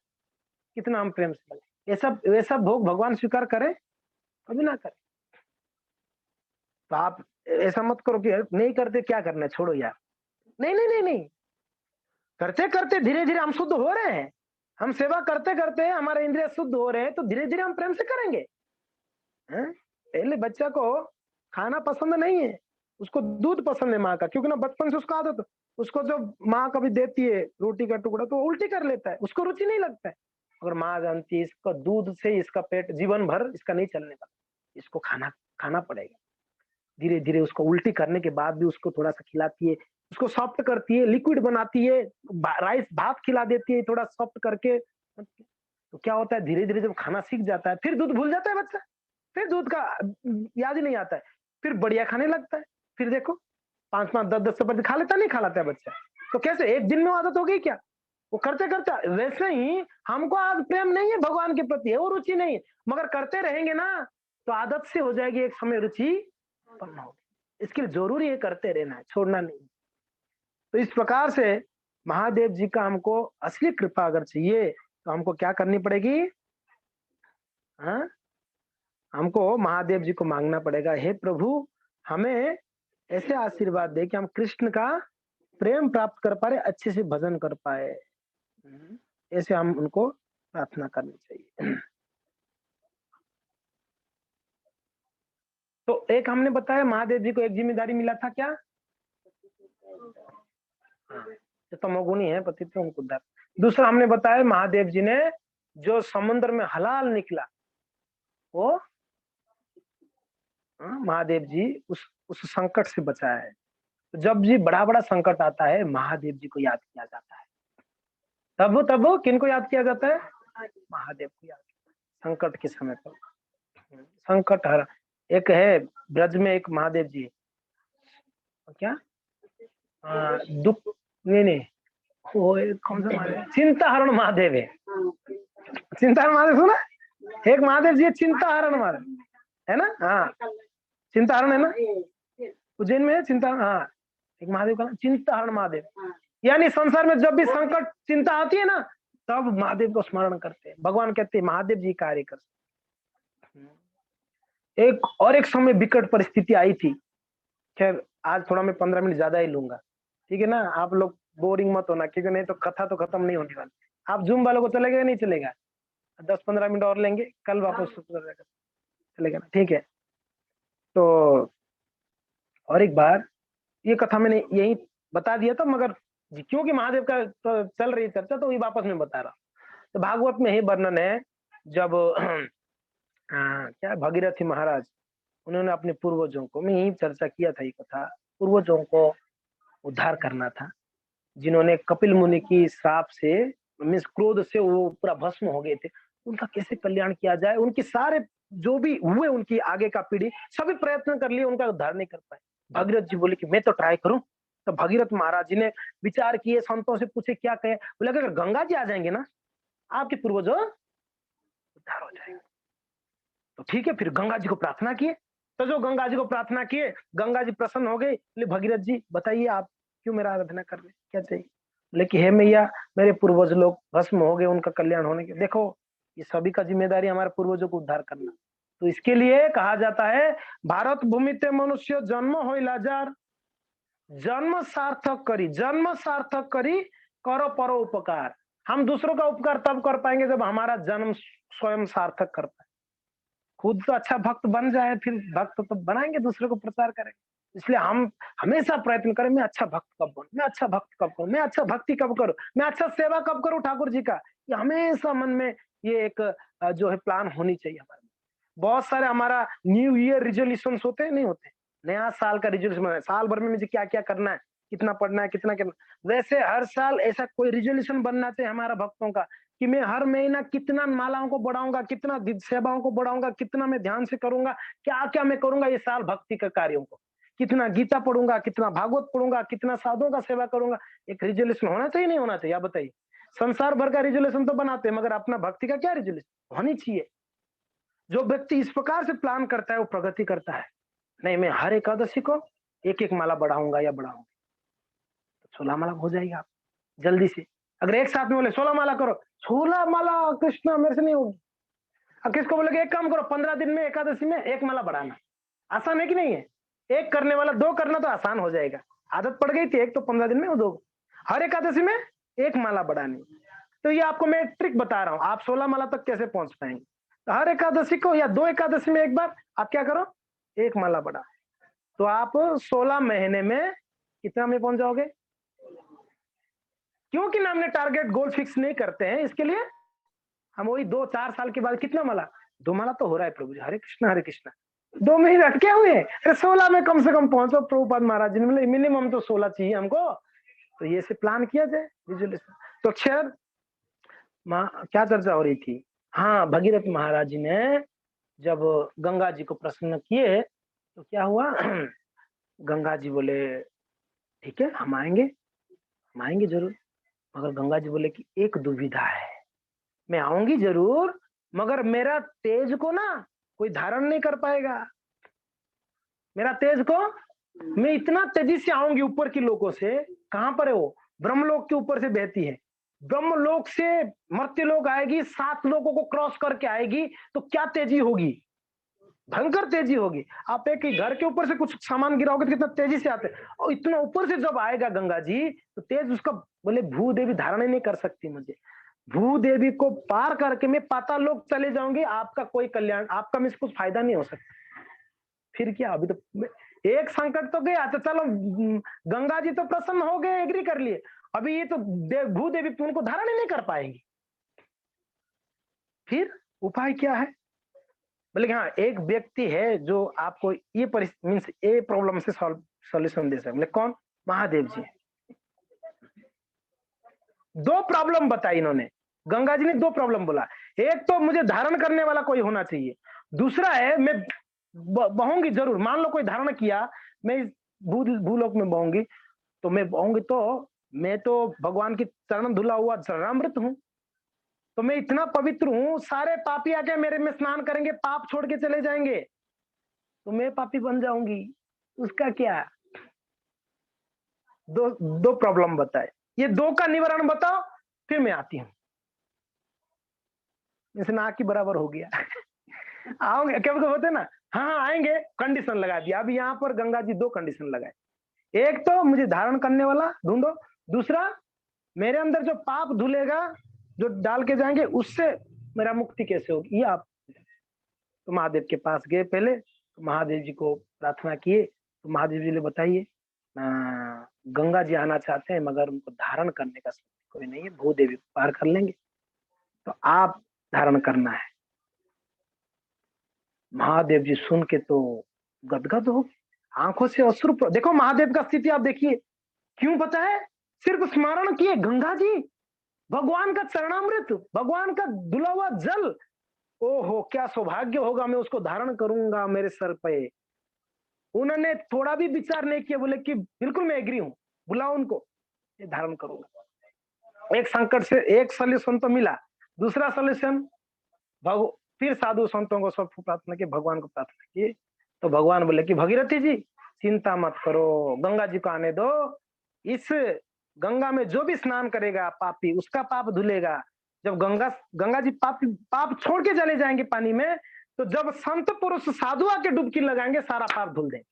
कितना हम प्रेम से लगे। ऐसा वैसा भोग भगवान स्वीकार करें? कभी ना करें। तो आप ऐसा मत करो कि नहीं करते क्या करना है, छोड़ो यार। नहीं नहीं नहीं नहीं, करते करते धीरे धीरे हम शुद्ध हो रहे हैं। हम सेवा करते करते हमारे इंद्रिय शुद्ध हो रहे हैं, तो धीरे धीरे हम प्रेम से करेंगे। पहले बच्चा को खाना पसंद नहीं है, उसको दूध पसंद है माँ का, क्योंकि ना बचपन से उसका आदत, उसको जो माँ कभी देती है रोटी का टुकड़ा तो उल्टी कर लेता है, उसको रुचि नहीं लगता है। अगर माँ जानती है इसका दूध से इसका पेट जीवन भर इसका नहीं चलने वाला, इसको खाना खाना पड़ेगा। धीरे धीरे उसको उल्टी करने के बाद भी उसको थोड़ा सा खिलाती है, उसको सॉफ्ट करती है, लिक्विड बनाती है, राइस भात खिला देती है थोड़ा सॉफ्ट करके। तो क्या होता है, धीरे धीरे जब खाना सीख जाता है फिर दूध भूल जाता है बच्चा, फिर दूध का याद ही नहीं आता है, फिर बढ़िया खाने लगता है। फिर देखो 5-5 10-10 चपाती खा लेता, नहीं खा लेता है बच्चा। तो कैसे एक दिन में आदत हो गई क्या? वो करते करते वैसे ही हमको आज प्रेम नहीं है भगवान के प्रति, है वो रुचि नहीं है, मगर करते रहेंगे ना तो आदत से हो जाएगी, एक समय रुचि उत्पन्न होगी। इसके लिए जरूरी है करते रहना है, छोड़ना नहीं। तो इस प्रकार से महादेव जी का हमको असली कृपा अगर चाहिए तो हमको क्या करनी पड़ेगी? हाँ, हमको महादेव जी को मांगना पड़ेगा, हे प्रभु हमें ऐसे आशीर्वाद दे कि हम कृष्ण का प्रेम प्राप्त कर पाए, अच्छे से भजन कर पाए। ऐसे हम उनको प्रार्थना करनी चाहिए। तो एक हमने बताया महादेव जी को एक जिम्मेदारी मिला था क्या? हाँ, जो तमोगुणी है पतित उनको उद्धार। दूसरा हमने बताया महादेव जी ने जो समुद्र में हलाल निकला, वो महादेव जी उस संकट से बचाया है। तो जब जी बड़ा बड़ा संकट आता है महादेव जी को याद किया जाता है। तब तब किनको याद किया जाता है? महादेव को याद, संकट के समय पर। संकट हर एक है, ब्रज में एक महादेव जी है। क्या दुख, नहीं नहीं, वो कौन सा महादेव? चिंताहरण महादेव है। चिंताहरण महादेव सुना? एक महादेव जी है चिंताहरण महादेव, है ना? हाँ, चिंताहरण है ना, उज्जैन में है चिंताहरण। हाँ, एक महादेव का नाम चिंताहरण महादेव। यानी संसार में जब भी संकट चिंता आती है ना, तब महादेव को स्मरण करते हैं। भगवान कहते हैं महादेव जी कार्य कर। एक समय विकट परिस्थिति आई थी। खैर आज थोड़ा मैं 15 मिनट ज्यादा ही लूंगा, ठीक है ना? आप लोग बोरिंग मत होना, क्योंकि नहीं तो कथा तो खत्म नहीं होने वाली। आप जूम वालों को चलेगा या नहीं चलेगा? 10-15 मिनट और लेंगे, कल वापस चलेगा ना? ठीक है। तो और एक बार ये कथा मैंने यही बता दिया था, मगर क्योंकि महादेव का तो चल रही चर्चा, तो वही वापस में बता रहा। तो भागवत में ही वर्णन है, जब क्या भगीरथी महाराज, उन्होंने अपने पूर्वजों को, मैं यही चर्चा किया था ये कथा, पूर्वजों को उद्धार करना था, जिन्होंने कपिल मुनि की श्राप से, मीन्स क्रोध से वो पूरा भस्म हो गए थे। उनका कैसे कल्याण किया जाए, उनके सारे जो भी हुए, उनकी आगे का पीढ़ी सभी प्रयत्न कर लिए, उनका उद्धार नहीं कर पाए। भगीरथ जी बोले कि मैं तो ट्राई करूं। तो भगीरथ महाराज जी ने विचार किए, संतों से पूछे क्या कहे। बोले अगर गंगा जी आ जाएंगे ना, आपके पूर्वजों उद्धार हो जाएंगे। तो ठीक है, फिर गंगा जी को प्रार्थना किए। तो जो गंगा जी को प्रार्थना किए, गंगा जी प्रसन्न हो गई। बोले भगीरथ जी बताइए, आप क्यों मेरा आराधना कर रहे, क्या चाहिए? बोले कि हे मैया, मेरे पूर्वज लोग भस्म हो गए, उनका कल्याण होने के, देखो ये सभी का जिम्मेदारी हमारे पूर्वजों को उद्धार करना। तो इसके लिए कहा जाता है, भारत भूमि ते मनुष्य जन्म हो लाजार, जन्म सार्थक करी, जन्म सार्थक करी, करो परो उपकार। हम दूसरों का उपकार तब कर पाएंगे जब हमारा जन्म स्वयं सार्थक कर पाए। खुद तो अच्छा भक्त बन जाए, फिर भक्त तो बनाएंगे, दूसरे को प्रचार करेंगे। इसलिए हम हमेशा प्रयत्न करें, मैं अच्छा भक्त कब बनूं, मैं अच्छा भक्त कब करूं, मैं अच्छा भक्ति कब करूं, मैं अच्छा सेवा कब करूं ठाकुर जी का। ये हमेशा मन में ये एक जो है प्लान होनी चाहिए हमारे। बहुत सारे हमारा न्यू ईयर रिजोल्यूशन होते हैं, नहीं होते? नया साल का रिजोल्यूशन, साल भर में मुझे क्या क्या करना है, कितना पढ़ना है, कितना करना। वैसे हर साल ऐसा कोई रिजोल्यूशन बनना चाहिए हमारा भक्तों का, कि मैं हर महीना कितना मालाओं को बढ़ाऊंगा, कितना सेवाओं को बढ़ाऊंगा, कितना मैं ध्यान से करूंगा, क्या क्या मैं करूंगा ये साल भक्ति के कार्यों को, कितना गीता पढ़ूंगा, कितना भागवत पढ़ूंगा, कितना साधुओं का सेवा करूंगा। एक रिजोल्यूशन होना चाहिए, नहीं होना चाहिए? आप बताइए। संसार भर का रिजोल्यूशन तो बनाते हैं, मगर अपना भक्ति का क्या रिजोल्यूशन होनी चाहिए? जो व्यक्ति इस प्रकार से प्लान करता है वो प्रगति करता है। नहीं, मैं हर एकादशी को एक एक माला बढ़ाऊंगा या बढ़ाऊंगा, तो 16 माला हो जाएगी आप जल्दी से। अगर एक साथ में बोले 16 माला करो, 16 माला कृष्णा मेरे से नहीं होगी। अब किसको बोले एक काम करो, 15 दिन में एकादशी में एक माला बढ़ाना, आसान है कि नहीं है? एक करने वाला दो करना तो आसान हो जाएगा। आदत पड़ गई थी एक, तो 15 दिन में वो दो, हर एकादशी में एक माला बढ़ानी। तो ये आपको मैं एक ट्रिक बता रहा हूँ, आप 16 माला तक कैसे पहुंच पाएंगे। तो हर एकादशी को या 2 एकादशी में एक बार आप क्या करो, एक माला बढ़ा, तो आप 16 महीने में कितना में पहुंच जाओगे। क्योंकि ना हमने टारगेट गोल फिक्स नहीं करते हैं, इसके लिए हम वही 2-4 साल के बाद कितना माला, 2 माला तो हो रहा है प्रभु जी, हरे कृष्णा हरे कृष्णा। 2 महीने अटके हुए हैं, अरे 16 में कम से कम पहुंचो। प्रभुपाद महाराज जी ने बोले मिनिमम तो 16 चाहिए हमको। तो ये से प्लान किया जाए विजुअलाइजेशन। तो खैर क्या चर्चा हो रही थी? हाँ, भगीरथ महाराज जी ने जब गंगा जी को प्रसन्न किए, तो क्या हुआ गंगा जी बोले ठीक है हम आएंगे जरूर। मगर गंगा जी बोले कि एक दुविधा है, मैं आऊंगी जरूर, मगर मेरा तेज को ना कोई धारण नहीं कर पाएगा। मेरा तेज को, मैं इतना तेजी से आऊंगी ऊपर की लोगों से, कहां पर है वो, ब्रह्मलोक के ऊपर से बहती है, ब्रह्मलोक से मर्त्य लोक आएगी, 7 लोगों को क्रॉस करके आएगी, तो क्या तेजी होगी, भयंकर तेजी होगी। आप एक ही घर के ऊपर से कुछ सामान गिराओगे तो कितना तेजी से आते हैं, और इतना ऊपर से जब आएगा गंगा जी, तो तेज उसका, बोले भूदेवी धारण ही नहीं कर सकती मुझे, भूदेवी को पार करके मैं पाताल लोक चले जाऊंगी, आपका कोई कल्याण, आपका मुझे कुछ फायदा नहीं हो सकता। फिर क्या, अभी तो एक संकट तो गया, तो चलो गंगा जी तो प्रसन्न हो गए, एग्री कर लिए, अभी ये तो भूदेवी उनको धारण ही नहीं कर पाएंगी। फिर उपाय क्या है? बोले हाँ, एक व्यक्ति है जो आपको ये मीन्स ये प्रॉब्लम से सॉल्व सॉल्यूशन दे सकते। बोले कौन? महादेव जी। दो प्रॉब्लम बताई इन्होंने, गंगा जी ने दो प्रॉब्लम बोला। एक तो मुझे धारण करने वाला कोई होना चाहिए, दूसरा है मैं बहूंगी जरूर। मान लो कोई धारण किया, मैं इस भूलोक में बहूंगी, तो मैं बहूंगी तो मैं तो भगवान की चरण धुला हुआ चरणामृत हूं, तो मैं इतना पवित्र हूं, सारे पापी आके मेरे में स्नान करेंगे, पाप छोड़ के चले जाएंगे, तो मैं पापी बन जाऊंगी, उसका क्या? दो दो प्रॉब्लम बताए, ये दो का निवारण बताओ, फिर मैं आती हूँ। जैसे नाक की बराबर हो गया आओगे क्या होते ना, हाँ आएंगे, कंडीशन लगा दिया। अब यहाँ पर गंगा जी दो कंडीशन लगाए, एक तो मुझे धारण करने वाला ढूंढो, दूसरा मेरे अंदर जो पाप धुलेगा, जो डाल के जाएंगे, उससे मेरा मुक्ति कैसे होगी, ये आप। तो महादेव के पास गए पहले, तो महादेव जी को प्रार्थना किए, तो महादेव जी ने बताइए गंगा जी आना चाहते हैं, मगर उनको धारण करने का कोई नहीं है, भूदेवी पार कर लेंगे, तो आप धारण करना है। महादेव जी सुन के तो गदगद हो गए, आंखों से अश्रु। देखो महादेव का स्थिति आप देखिए, क्यों पता है? सिर्फ स्मरण किए गंगा जी, भगवान का चरणामृत, भगवान का धुला हुआ जल, ओहो क्या सौभाग्य होगा, मैं उसको धारण करूंगा मेरे सर पे। उन्होंने थोड़ा भी विचार नहीं किया, बोले कि बिल्कुल मैं एग्री हूं, बुलाओ उनको, ये धारण करूंगा। एक संकट से एक सोल्यूशन तो मिला, दूसरा सोल्यूशन फिर साधु संतों को सब प्रार्थना की, भगवान को प्रार्थना की, तो भगवान बोले कि भगीरथी जी चिंता मत करो, गंगा जी को आने दो, इस गंगा में जो भी स्नान करेगा पापी, उसका पाप धुलेगा। जब गंगा जी पाप छोड़ के चले जाएंगे पानी में, तो जब संत पुरुष साधु आके डुबकी लगाएंगे, सारा पाप धुल देंगे।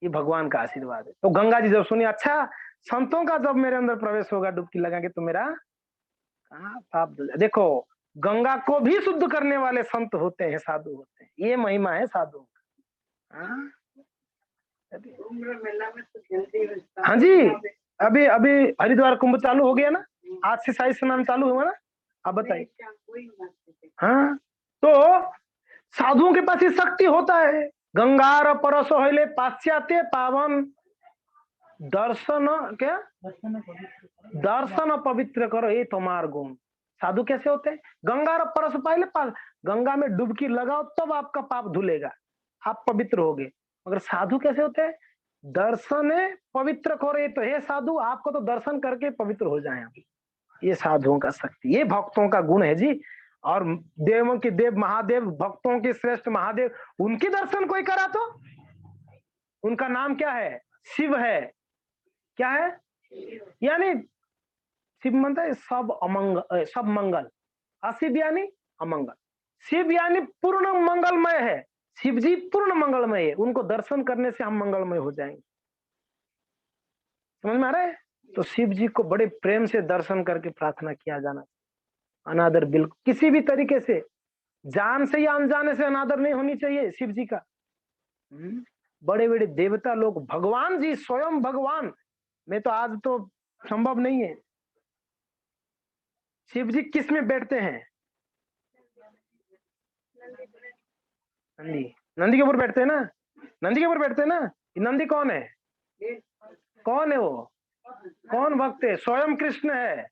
ये भगवान का आशीर्वाद है। तो गंगा जी जब सुनी, अच्छा संतों का जब मेरे अंदर प्रवेश होगा, डुबकी लगाएंगे, तो मेरा पाप धुल। देखो गंगा को भी शुद्ध करने वाले संत होते हैं, साधु होते हैं, ये महिमा है साधु। हाँ जी, अभी अभी हरिद्वार कुंभ चालू हो गया ना, आज से शाही स्नान चालू हुआ ना, आप बताइए। हाँ, तो साधुओं के पास ये शक्ति होता है। गंगार परसो होइले पाश्चात्य पावन, दर्शन क्या दर्शन पवित्र करो, ये तुम्हार गुण। साधु कैसे होते हैं? गंगा परस पाइले पास, गंगा में डुबकी लगाओ तब आपका पाप धुलेगा, आप पवित्र होगे। मगर साधु कैसे होते हैं? दर्शन पवित्र करो, ये तो हे साधु, आपको तो दर्शन करके पवित्र हो जाए आप। ये साधुओं का शक्ति, ये भक्तों का गुण है जी। और देवों के देव महादेव, भक्तों के श्रेष्ठ महादेव, उनके दर्शन कोई करा तो उनका नाम क्या है? शिव है। क्या है? यानी शिव मंत्र है सब अमंगल, सब मंगल, अशिव यानी अमंगल, शिव यानी पूर्ण मंगलमय है। शिव जी पूर्ण मंगलमय है, उनको दर्शन करने से हम मंगलमय हो जाएंगे। समझ में आ रहा है? तो शिव जी को बड़े प्रेम से दर्शन करके प्रार्थना किया जाना, अनादर बिल्कुल किसी भी तरीके से, जान से या अनजाने से अनादर नहीं होनी चाहिए शिव जी का। बड़े बड़े देवता लोग, भगवान जी स्वयं भगवान में तो आज तो संभव नहीं है। शिव जी किस में बैठते हैं? नंदी, नंदी के ऊपर बैठते हैं ना, नंदी के ऊपर बैठते हैं ना। नंदी कौन है? कौन है वो? कौन भक्त है? स्वयं कृष्ण है,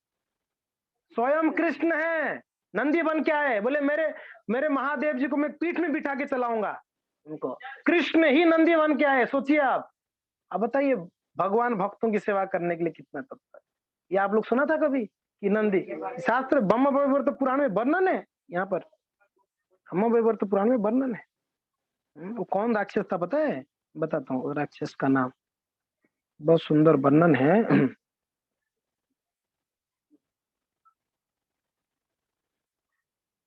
स्वयं कृष्ण है। नंदी बन क्या है? बोले मेरे मेरे महादेव जी को मैं पीठ में बिठा के चलाऊंगा उनको। कृष्ण ही नंदी बन क्या है, सोचिए आप। अब बताइए भगवान भक्तों की सेवा करने के लिए कितना तत्पर। ये आप लोग सुना था कभी कि नंदी? शास्त्र ब्रह्म वैवर्त पुराण में वर्णन है, यहाँ पर ब्रह्म वैवर्त पुराण में वर्णन है। वो कौन राक्षस था पता है? बताता हूँ राक्षस का नाम, बहुत सुंदर वर्णन है।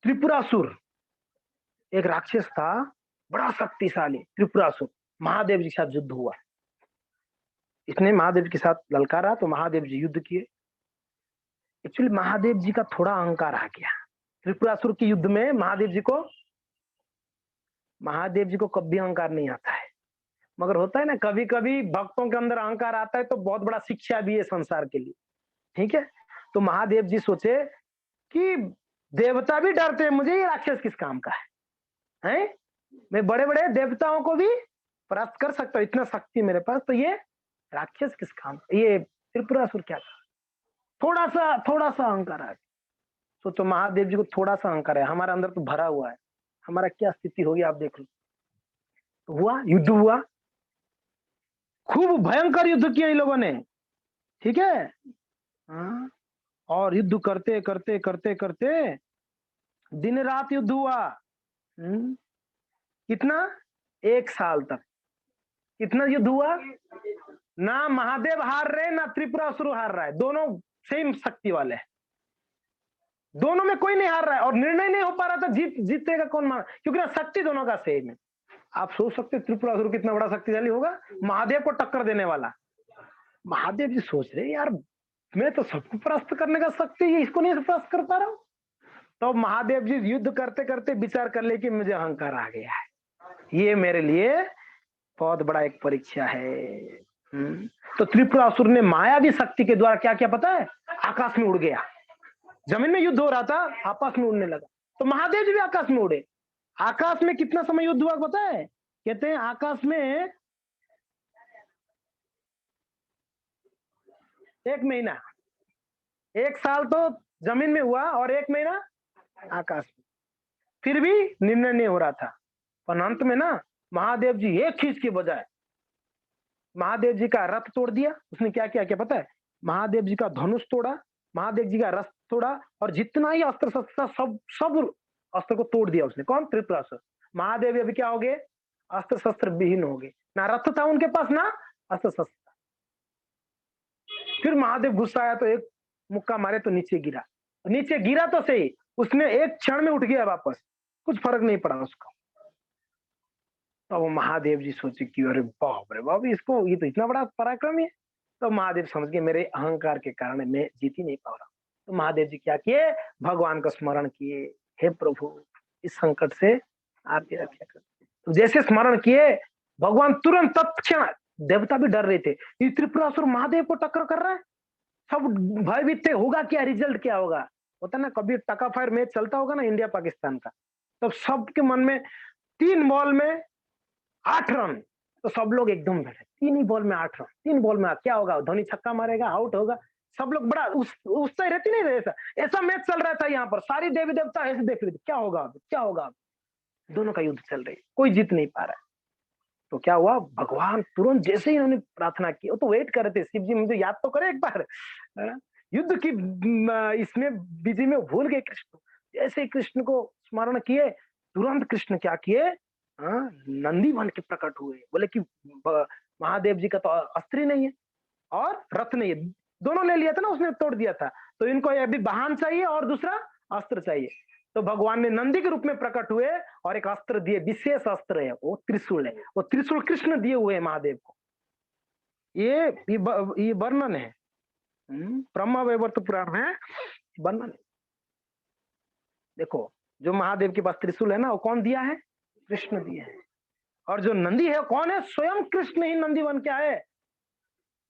त्रिपुरासुर एक राक्षस था, बड़ा शक्तिशाली त्रिपुरासुर। महादेव जी के साथ युद्ध हुआ, इसने महादेव के साथ ललकारा तो महादेव जी युद्ध किए। एक्चुअली महादेव जी का थोड़ा अहंकार आ गया त्रिपुरासुर के युद्ध में। महादेव जी को कभी अहंकार नहीं आता है, मगर होता है ना कभी कभी भक्तों के अंदर अहंकार आता है, तो बहुत बड़ा शिक्षा भी है संसार के लिए, ठीक है। तो महादेव जी सोचे कि देवता भी डरते हैं मुझे, ये राक्षस किस काम का है? मैं बड़े बड़े देवताओं को भी परास्त कर सकता हूँ, इतना शक्ति मेरे पास, तो ये राक्षस किस काम, ये त्रिपुरासुर क्या था? थोड़ा सा अहंकार है। सोचो महादेव जी को थोड़ा सा अहंकार है, हमारे अंदर तो भरा हुआ है, हमारा क्या स्थिति होगी आप देख लो। तो हुआ, युद्ध हुआ, खूब भयंकर युद्ध किया इन लोगों ने, ठीक है। हाँ, और युद्ध करते करते करते करते दिन रात युद्ध हुआ। कितना? 1 साल तक। कितना युद्ध हुआ? ना महादेव हार रहे ना त्रिपुरासुर हार रहा है, दोनों सेम शक्ति वाले हैं, दोनों में कोई नहीं हार रहा है, और निर्णय नहीं हो पा रहा था जीतेगा कौन मार, क्योंकि शक्ति दोनों का सेम है। आप सोच सकते त्रिपुरासुर कितना बड़ा शक्तिशाली होगा, महादेव को टक्कर देने वाला। महादेव जी सोच रहे यार मैं तो सबको परास्त करने का शक्ति है, इसको नहीं परास्त कर पा रहा हूं। तो महादेव जी युद्ध करते करते विचार कर ले कि मुझे अहंकार आ गया है, ये मेरे लिए बहुत बड़ा एक परीक्षा है। तो त्रिपुरासुर ने मायावी शक्ति के द्वारा क्या किया पता है? आकाश में उड़ गया। जमीन में युद्ध हो रहा था, आकाश में उड़ने लगा। तो महादेव जी भी आकाश में उड़े। आकाश में कितना समय युद्ध हुआ पता है? कहते हैं आकाश में 1 महीना। 1 साल तो जमीन में हुआ और 1 महीना आकाश में, फिर भी निर्णय नहीं हो रहा था। पर अंत में ना महादेव जी एक खींच के बजाय महादेव जी का रथ तोड़ दिया। उसने क्या किया क्या पता है? महादेव जी का धनुष तोड़ा, महादेव जी का रथ तोड़ा, और जितना ही अस्त्र शस्त्र सब अस्त्र को तोड़ दिया उसने। कौन? त्रिपुरासुर। महादेव अभी क्या हो गए? अस्त्र शस्त्र विहीन हो गए, ना रथ था उनके पास ना अस्त्र शस्त्र। फिर महादेव गुस्सा आया तो एक मुक्का मारे तो नीचे गिरा। नीचे गिरा तो सही, उसने एक क्षण में उठ गया वापस, कुछ फर्क नहीं पड़ा उसको। तो महादेव जी सोचे कि अरे बाप रे बाप, इसको ये तो इतना बड़ा पराक्रमी है। तो महादेव समझ गए मेरे अहंकार के कारण मैं जीत ही नहीं पा रहा। तो महादेव जी क्या किए? भगवान का स्मरण किए, हे प्रभु इस संकट से आप ही रक्षा कर। तो जैसे स्मरण किए भगवान तुरंत तत्क्षण, देवता भी डर रहे थे, ये त्रिपुरासुर महादेव को टक्कर कर रहा है, सब भयभीत थे, होगा क्या, रिजल्ट क्या होगा। होता ना कभी टका फायर मैच चलता होगा ना इंडिया पाकिस्तान का, तो सबके मन में 3 बॉल में 8 रन, तो सब लोग एकदम बैठे, 3 ही बॉल में 8 रन, 3 बॉल में क्या होगा, धोनी छक्का मारेगा, आउट होगा। सब लोग बड़ा उत्साह रहती नहीं रहे, ऐसा मैच चल रहा था यहाँ पर, सारी देवी देवता ऐसे देख रहे थे क्या होगा क्या होगा। दोनों का युद्ध चल रही, कोई जीत नहीं पा रहा है। तो क्या हुआ, भगवान तुरंत जैसे ही उन्होंने प्रार्थना की, वो तो वेट कर रहे थे, शिव जी मुझे याद तो करे एक बार, युद्ध की इसमें बिजी में भूल गए कृष्ण। जैसे कृष्ण को स्मरण किए, तुरंत कृष्ण क्या किए, नंदी बन के प्रकट हुए। बोले कि महादेव जी का तो अस्त्र नहीं है और रथ नहीं है, दोनों ले लिया था ना उसने, तोड़ दिया था, तो इनको अभी वाहन चाहिए और दूसरा अस्त्र चाहिए। तो भगवान ने नंदी के रूप में प्रकट हुए और एक अस्त्र दिए, विशेष अस्त्र है, वो त्रिशूल है। वो त्रिशूल कृष्ण दिए हुए महादेव को। ये वर्णन है ब्रह्मा वैवर्त पुराण में, वर्णन। देखो जो महादेव के पास त्रिशूल है ना, वो कौन दिया है? कृष्ण दिया है। और जो नंदी है कौन है? स्वयं कृष्ण ही नंदी बन के आए।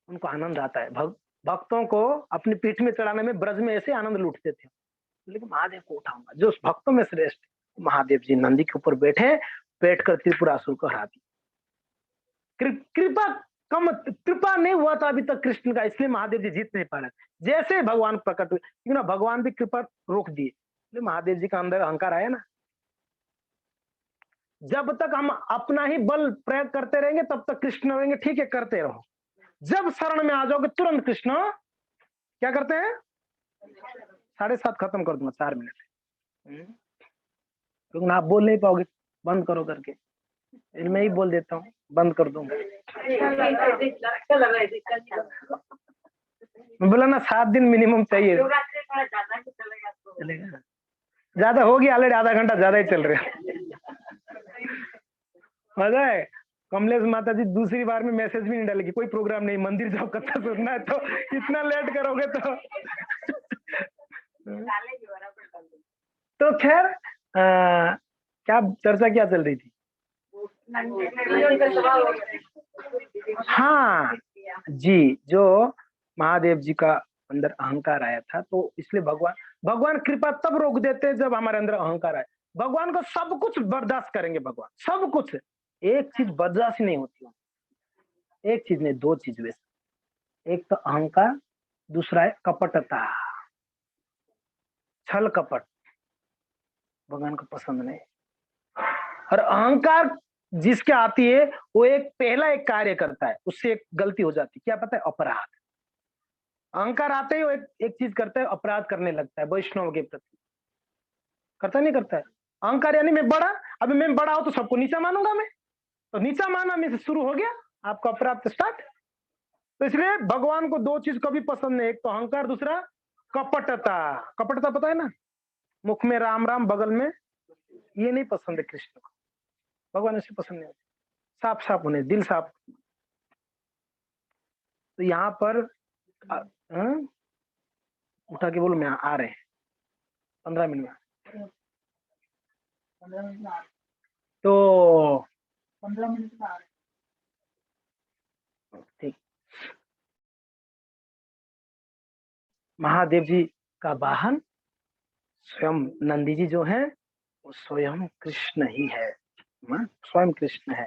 उनको आनंद आता है, भक्तों को अपनी पीठ में चढ़ाने में ब्रज में ऐसे आनंद लूटते थे। लेकिन महादेव को उठाऊंगा, जो भक्तों में श्रेष्ठ। महादेव जी नंदी के ऊपर बैठे, बैठकर त्रिपुरासुर को हरा दी। कृपा नहीं हुआ था अभी तक कृष्ण का, इसलिए महादेव जी जीत नहीं पा रहे। जैसे भगवान प्रकट हुए, क्यों ना भगवान भी कृपा रोक दिए। महादेव जी का अंदर अहंकार आया ना, जब तक हम अपना ही बल प्रयोग करते रहेंगे तब तक कृष्ण रहेंगे, ठीक है करते रहो। जब शरण में आ जाओगे तुरंत कृष्ण क्या करते हैं? 7:30 खत्म कर दूंगा 4 मिनट, क्योंकि आप बोल नहीं पाओगे, बंद करो करके, मैं ही बोल देता हूँ, बंद कर दूंगा। मैं बोला ना 7 दिन मिनिमम चाहिए। ज्यादा हो गया ऑलरेडी, आधा घंटा ज्यादा ही चल रहे हैं। मजा है। कमलेश माता जी दूसरी बार में मैसेज भी नहीं डालेगी, कोई प्रोग्राम नहीं, मंदिर जाओ कथा सुनना है, तो इतना लेट करोगे तो खैर क्या चर्चा क्या चल रही थी? हाँ जी, जो महादेव जी का अंदर अहंकार आया था, तो इसलिए भगवान कृपा तब रोक देते जब हमारे अंदर अहंकार आए। भगवान को सब कुछ बर्दाश्त करेंगे, भगवान सब कुछ, एक चीज बदलासी नहीं होती, एक चीज नहीं, दो चीज वैसे, एक तो अहंकार, दूसरा है कपटता, छल कपट, भगवान को पसंद नहीं। और अहंकार जिसके आती है वो पहला एक कार्य करता है, उससे एक गलती हो जाती है, क्या पता है? अपराध। अहंकार आते ही वो एक चीज करता है, अपराध करने लगता है वैष्णव के प्रति। करता नहीं करता है? अहंकार यानी मैं बड़ा, अभी मैं बड़ा हूं तो सबको नीचा मानूंगा मैं, तो नीचा माना में से शुरू हो गया आपका अपराध स्टार्ट। तो इसलिए भगवान को दो चीज कभी पसंद नहीं, एक तो अहंकार, दूसरा कपटता। कपटता पता है ना, मुख में राम राम बगल में, ये नहीं पसंद है कृष्ण को, भगवान ऐसे पसंद नहीं होते, साफ साफ होने, दिल साफ। तो यहाँ पर उठा के बोलो मैं आ रहे हैं 15 मिनट में, तो 15 मिनट में आ रहे, ठीक। महादेव जी का वाहन स्वयं नंदी जी जो है वो स्वयं कृष्ण ही है, स्वयं कृष्ण है।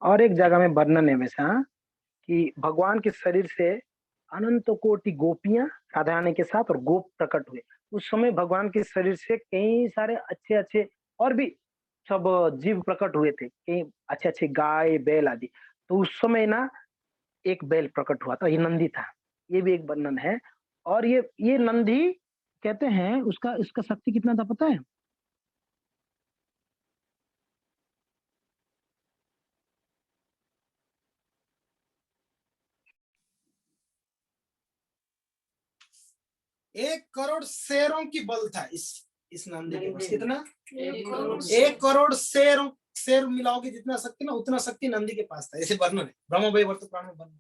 और एक जगह में वर्णन है वैसा कि भगवान के शरीर से अनंत कोटि गोपियां राधा रानी के साथ और गोप प्रकट हुए। उस समय भगवान के शरीर से कई सारे अच्छे अच्छे और भी सब जीव प्रकट हुए थे, कई अच्छे अच्छे गाय बैल आदि। तो उस समय ना एक बैल प्रकट हुआ था, ये नंदी था, ये भी एक वर्णन है। और ये नंदी कहते हैं उसका इसका शक्ति कितना था पता है? एक करोड़ शेरों की बल था इस नंदी के पास। कितना? 1 करोड़ शेर मिलाओगे जितना शक्ति ना, उतना शक्ति नंदी के पास था, ऐसे वर्णन है ब्रह्म वैवर्त पुराण में वर्णन।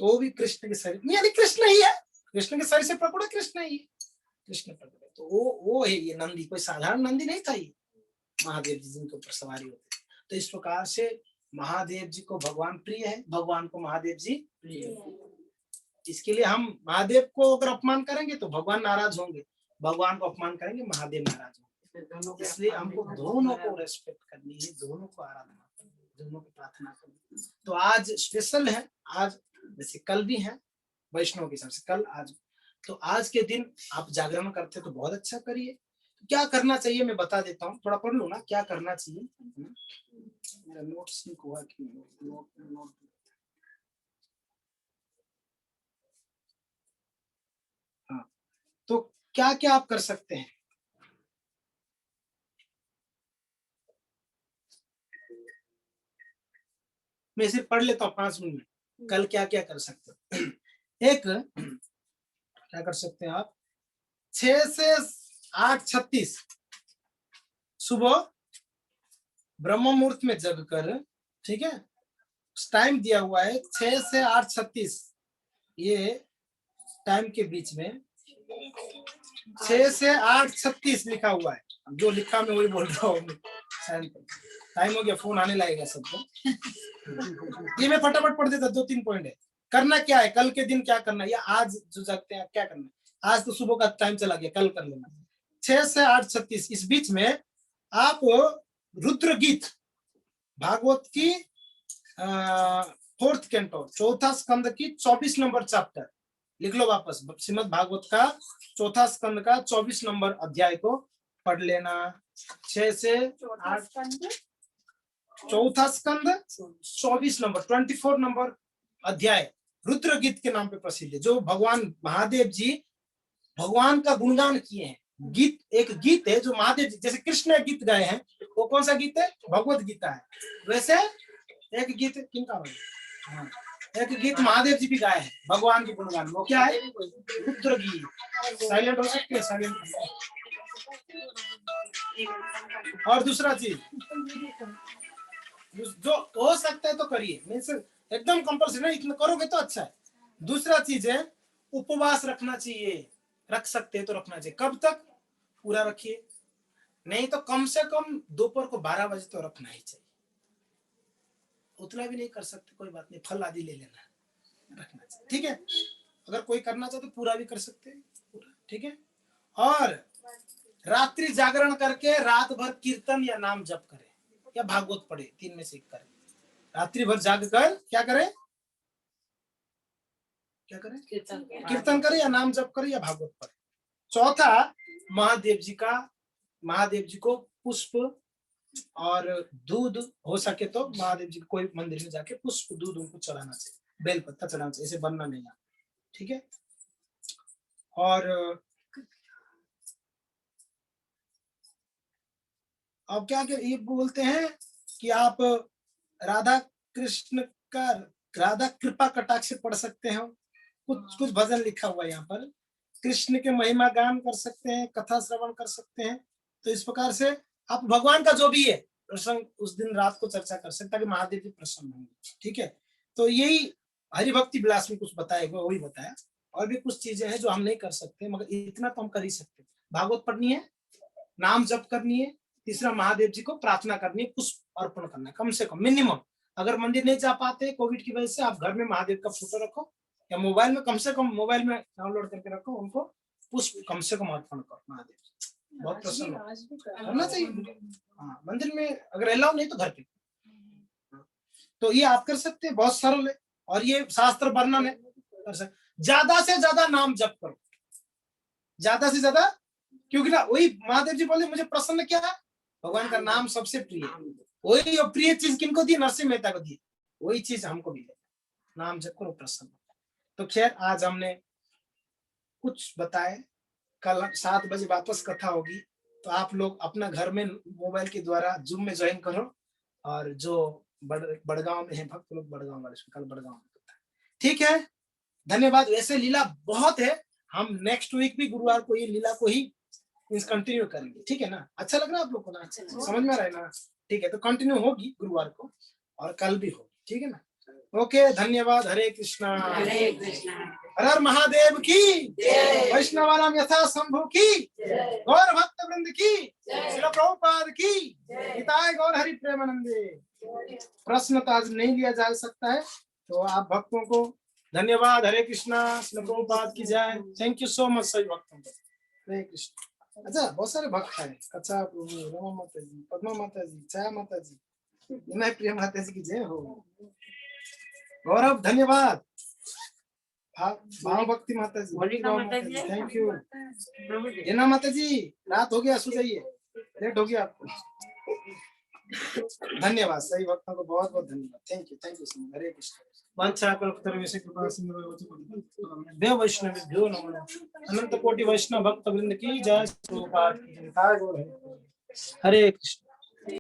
तो वो भी कृष्ण के शरीर, यानी कृष्ण ही है, कृष्ण के शरीर से प्रकट है, कृष्ण ही है, कृष्ण प्रकट है। तो वो है ये नंदी, कोई साधारण नंदी नहीं था ये, महादेव जी जिनके ऊपर सवारी होती। तो इस प्रकार से महादेव जी को भगवान प्रिय है, भगवान को महादेव जी प्रिय है। इसके लिए हम महादेव को अगर अपमान करेंगे तो भगवान नाराज होंगे, भगवान को अपमान करेंगे महादेव नाराज होंगे। इसलिए हमको दोनों को रेस्पेक्ट करनी है, दोनों को आराधना करनी है, दोनों को प्रार्थना करनी है। तो आज स्पेशल है, आज जैसे कल भी है वैष्णव के हिसाब से, कल आज, तो आज के दिन आप जागरण करते तो बहुत अच्छा करिए। क्या करना चाहिए मैं बता देता हूँ, थोड़ा पढ़ लो ना क्या करना चाहिए। मेरा नोट्स नहीं हुआ कि नोट तो क्या क्या आप कर सकते हैं। मैं इसे पढ़ लेता हूँ 5 मिनट में, कल क्या क्या कर सकते हो। एक क्या कर सकते हैं आप, 6 से 8:36 सुबह ब्रह्म मुहूर्त में जग कर, ठीक है, टाइम दिया हुआ है 6 से 8:36, ये टाइम के बीच में 6 से 8:36 लिखा हुआ है, जो लिखा मैं वही बोल रहा हूँ। टाइम हो गया, फोन आने लगेगा सबको। ये मैं फटाफट पढ़ देता, 2-3 पॉइंट है। करना क्या है, कल के दिन क्या करना है, या आज जो जगते हैं क्या करना है। आज तो सुबह का टाइम चला गया, कल कर लेना। 6 से 8:36 इस बीच में आप रुद्र गीत, भागवत की 4th कैंटो, 4था स्कंद की 24 नंबर चैप्टर लिख लो वापस, श्रीमद् भागवत का 4था स्कंद का 24 नंबर अध्याय को पढ़ लेना। 6 से 8, 4था स्कंद 24 नंबर 24 नंबर अध्याय रुद्र गीत के नाम पे प्रसिद्ध है, जो भगवान महादेव जी भगवान का गुणगान किए हैं। गीत एक गीत है जो महादेव जी, जैसे कृष्ण एक गीत गाए हैं, वो कौन सा गीत है? भगवत गीता है। वैसे एक गीत किनका है? एक गीत महादेव जी भी गाए हैं भगवान के गुणगान, वो क्या है? रुद्र गीत। साइलेंट हो सकते हैं, साइलेंट। और दूसरा चीज जो हो सकता है तो करिए, एकदम कंपल्सरी नहीं, इतना करोगे तो अच्छा है। दूसरा चीज है उपवास रखना चाहिए, रख सकते हैं तो रखना चाहिए। कब तक? पूरा रखिए, नहीं तो कम से कम दोपहर को 12 बजे तो रखना ही चाहिए। उतना भी नहीं कर सकते कोई बात नहीं, फल आदि ले लेना, रखना चाहिए, ठीक है। अगर कोई करना चाहे तो पूरा भी कर सकते हैं, ठीक है। और रात्रि जागरण करके रात भर कीर्तन या नाम जप करें, या भागवत पढ़े, 3 में से एक करें। रात्रि भर जाग कर क्या करें, क्या करें, कीर्तन करें या नाम जप करें या भागवत पढ़े। चौथा, महादेव जी को पुष्प और दूध, हो सके तो महादेव जी कोई मंदिर में जाके पुष्प दूध उनको चढ़ाना चाहिए, बेलपत्ता चढ़ाना चाहिए, ऐसे बनना नहीं है, ठीक है। और अब क्या ये बोलते हैं कि आप राधा कृपा कटाक्ष से पढ़ सकते हो। कुछ भजन लिखा हुआ है यहाँ पर, कृष्ण के महिमा गान कर सकते हैं, कथा श्रवण कर सकते हैं। तो इस प्रकार से आप भगवान का जो भी है प्रसंग उस दिन रात को चर्चा कर सकते हैं, महादेव जी प्रसन्न होंगे, ठीक है। तो यही हरि भक्ति विलास में कुछ बताया हुआ, वही बताया। और भी कुछ चीजें हैं जो हम नहीं कर सकते, मगर इतना तो हम कर ही सकते। भागवत पढ़नी है, नाम जप करनी है, तीसरा महादेव जी को प्रार्थना करनी है, पुष्प अर्पण करना है, कम से कम मिनिमम। अगर मंदिर नहीं जा पाते कोविड की वजह से, आप घर में महादेव का फोटो रखो या मोबाइल में, कम से कम मोबाइल में डाउनलोड करके रखो, उनको पुष्प कम से कम अर्पण करो महादेव, बहुत प्रसन्न करना चाहिए। हाँ, मंदिर में अगर अलाउ नहीं तो घर पे। तो ये आप कर सकते हैं, बहुत सरल है और ये शास्त्र वर्णन है। कर सकते, ज्यादा से ज्यादा नाम जप करो, ज्यादा से ज्यादा, क्योंकि ना वही महादेव जी बोले मुझे प्रसन्न क्या है, भगवान का नाम सबसे प्रिय है। वही प्रिय चीज किनको दी, नरसिंह मेहता को दी, वही चीज हमको भी है, नाम जप करो प्रसन्न। तो खैर आज हमने कुछ बताए, कल 7 बजे वापस कथा होगी, तो आप लोग अपना घर में मोबाइल के द्वारा जूम में ज्वाइन करो। और जो बड़गांव में है भक्त लोग, बड़गांव वाले कल बड़गांव में कथा, ठीक है। धन्यवाद। वैसे लीला बहुत है, हम नेक्स्ट वीक भी गुरुवार को ये लीला को ही कंटिन्यू करेंगे, ठीक है ना। अच्छा लग रहा है आप लोग को ना, समझ में आ रहा है ना, ठीक है। तो कंटिन्यू होगी गुरुवार को और कल भी होगी, ठीक है ना। ओके, धन्यवाद। हरे कृष्णा, हरे कृष्णा, हर हर महादेव की, वैष्णवानाम यथा शंभु की, गौर भक्त वृंद की, श्रील प्रभुपाद की, हिताय गौर हरि प्रेमानंदे। प्रश्न तो आज नहीं लिया जा सकता है, तो आप भक्तों को धन्यवाद। हरे कृष्णा, श्रील प्रभुपाद की जय। थैंक यू सो मच सभी भक्तों को। हरे कृष्ण। अच्छा, बहुत सारे भक्त हैं, कच्चा प्रभु, रमा माता जी, पद्मा माता जी, छाया माता जी, विनय प्रिय माता जी की जय हो। गौरव धन्यवाद। भाव भक्ति माता जी, थैंक यू। हेना माता जी, रात हो गया, सो जाइए, लेट हो गया आपको। धन्यवाद सही भक्तों को, बहुत बहुत धन्यवाद। Thank you so much. Hare Krishna. देव वैष्णवेभ्यो नमः। अनंत कोटि वैष्णव भक्त वृंद की जय। हरे कृष्ण।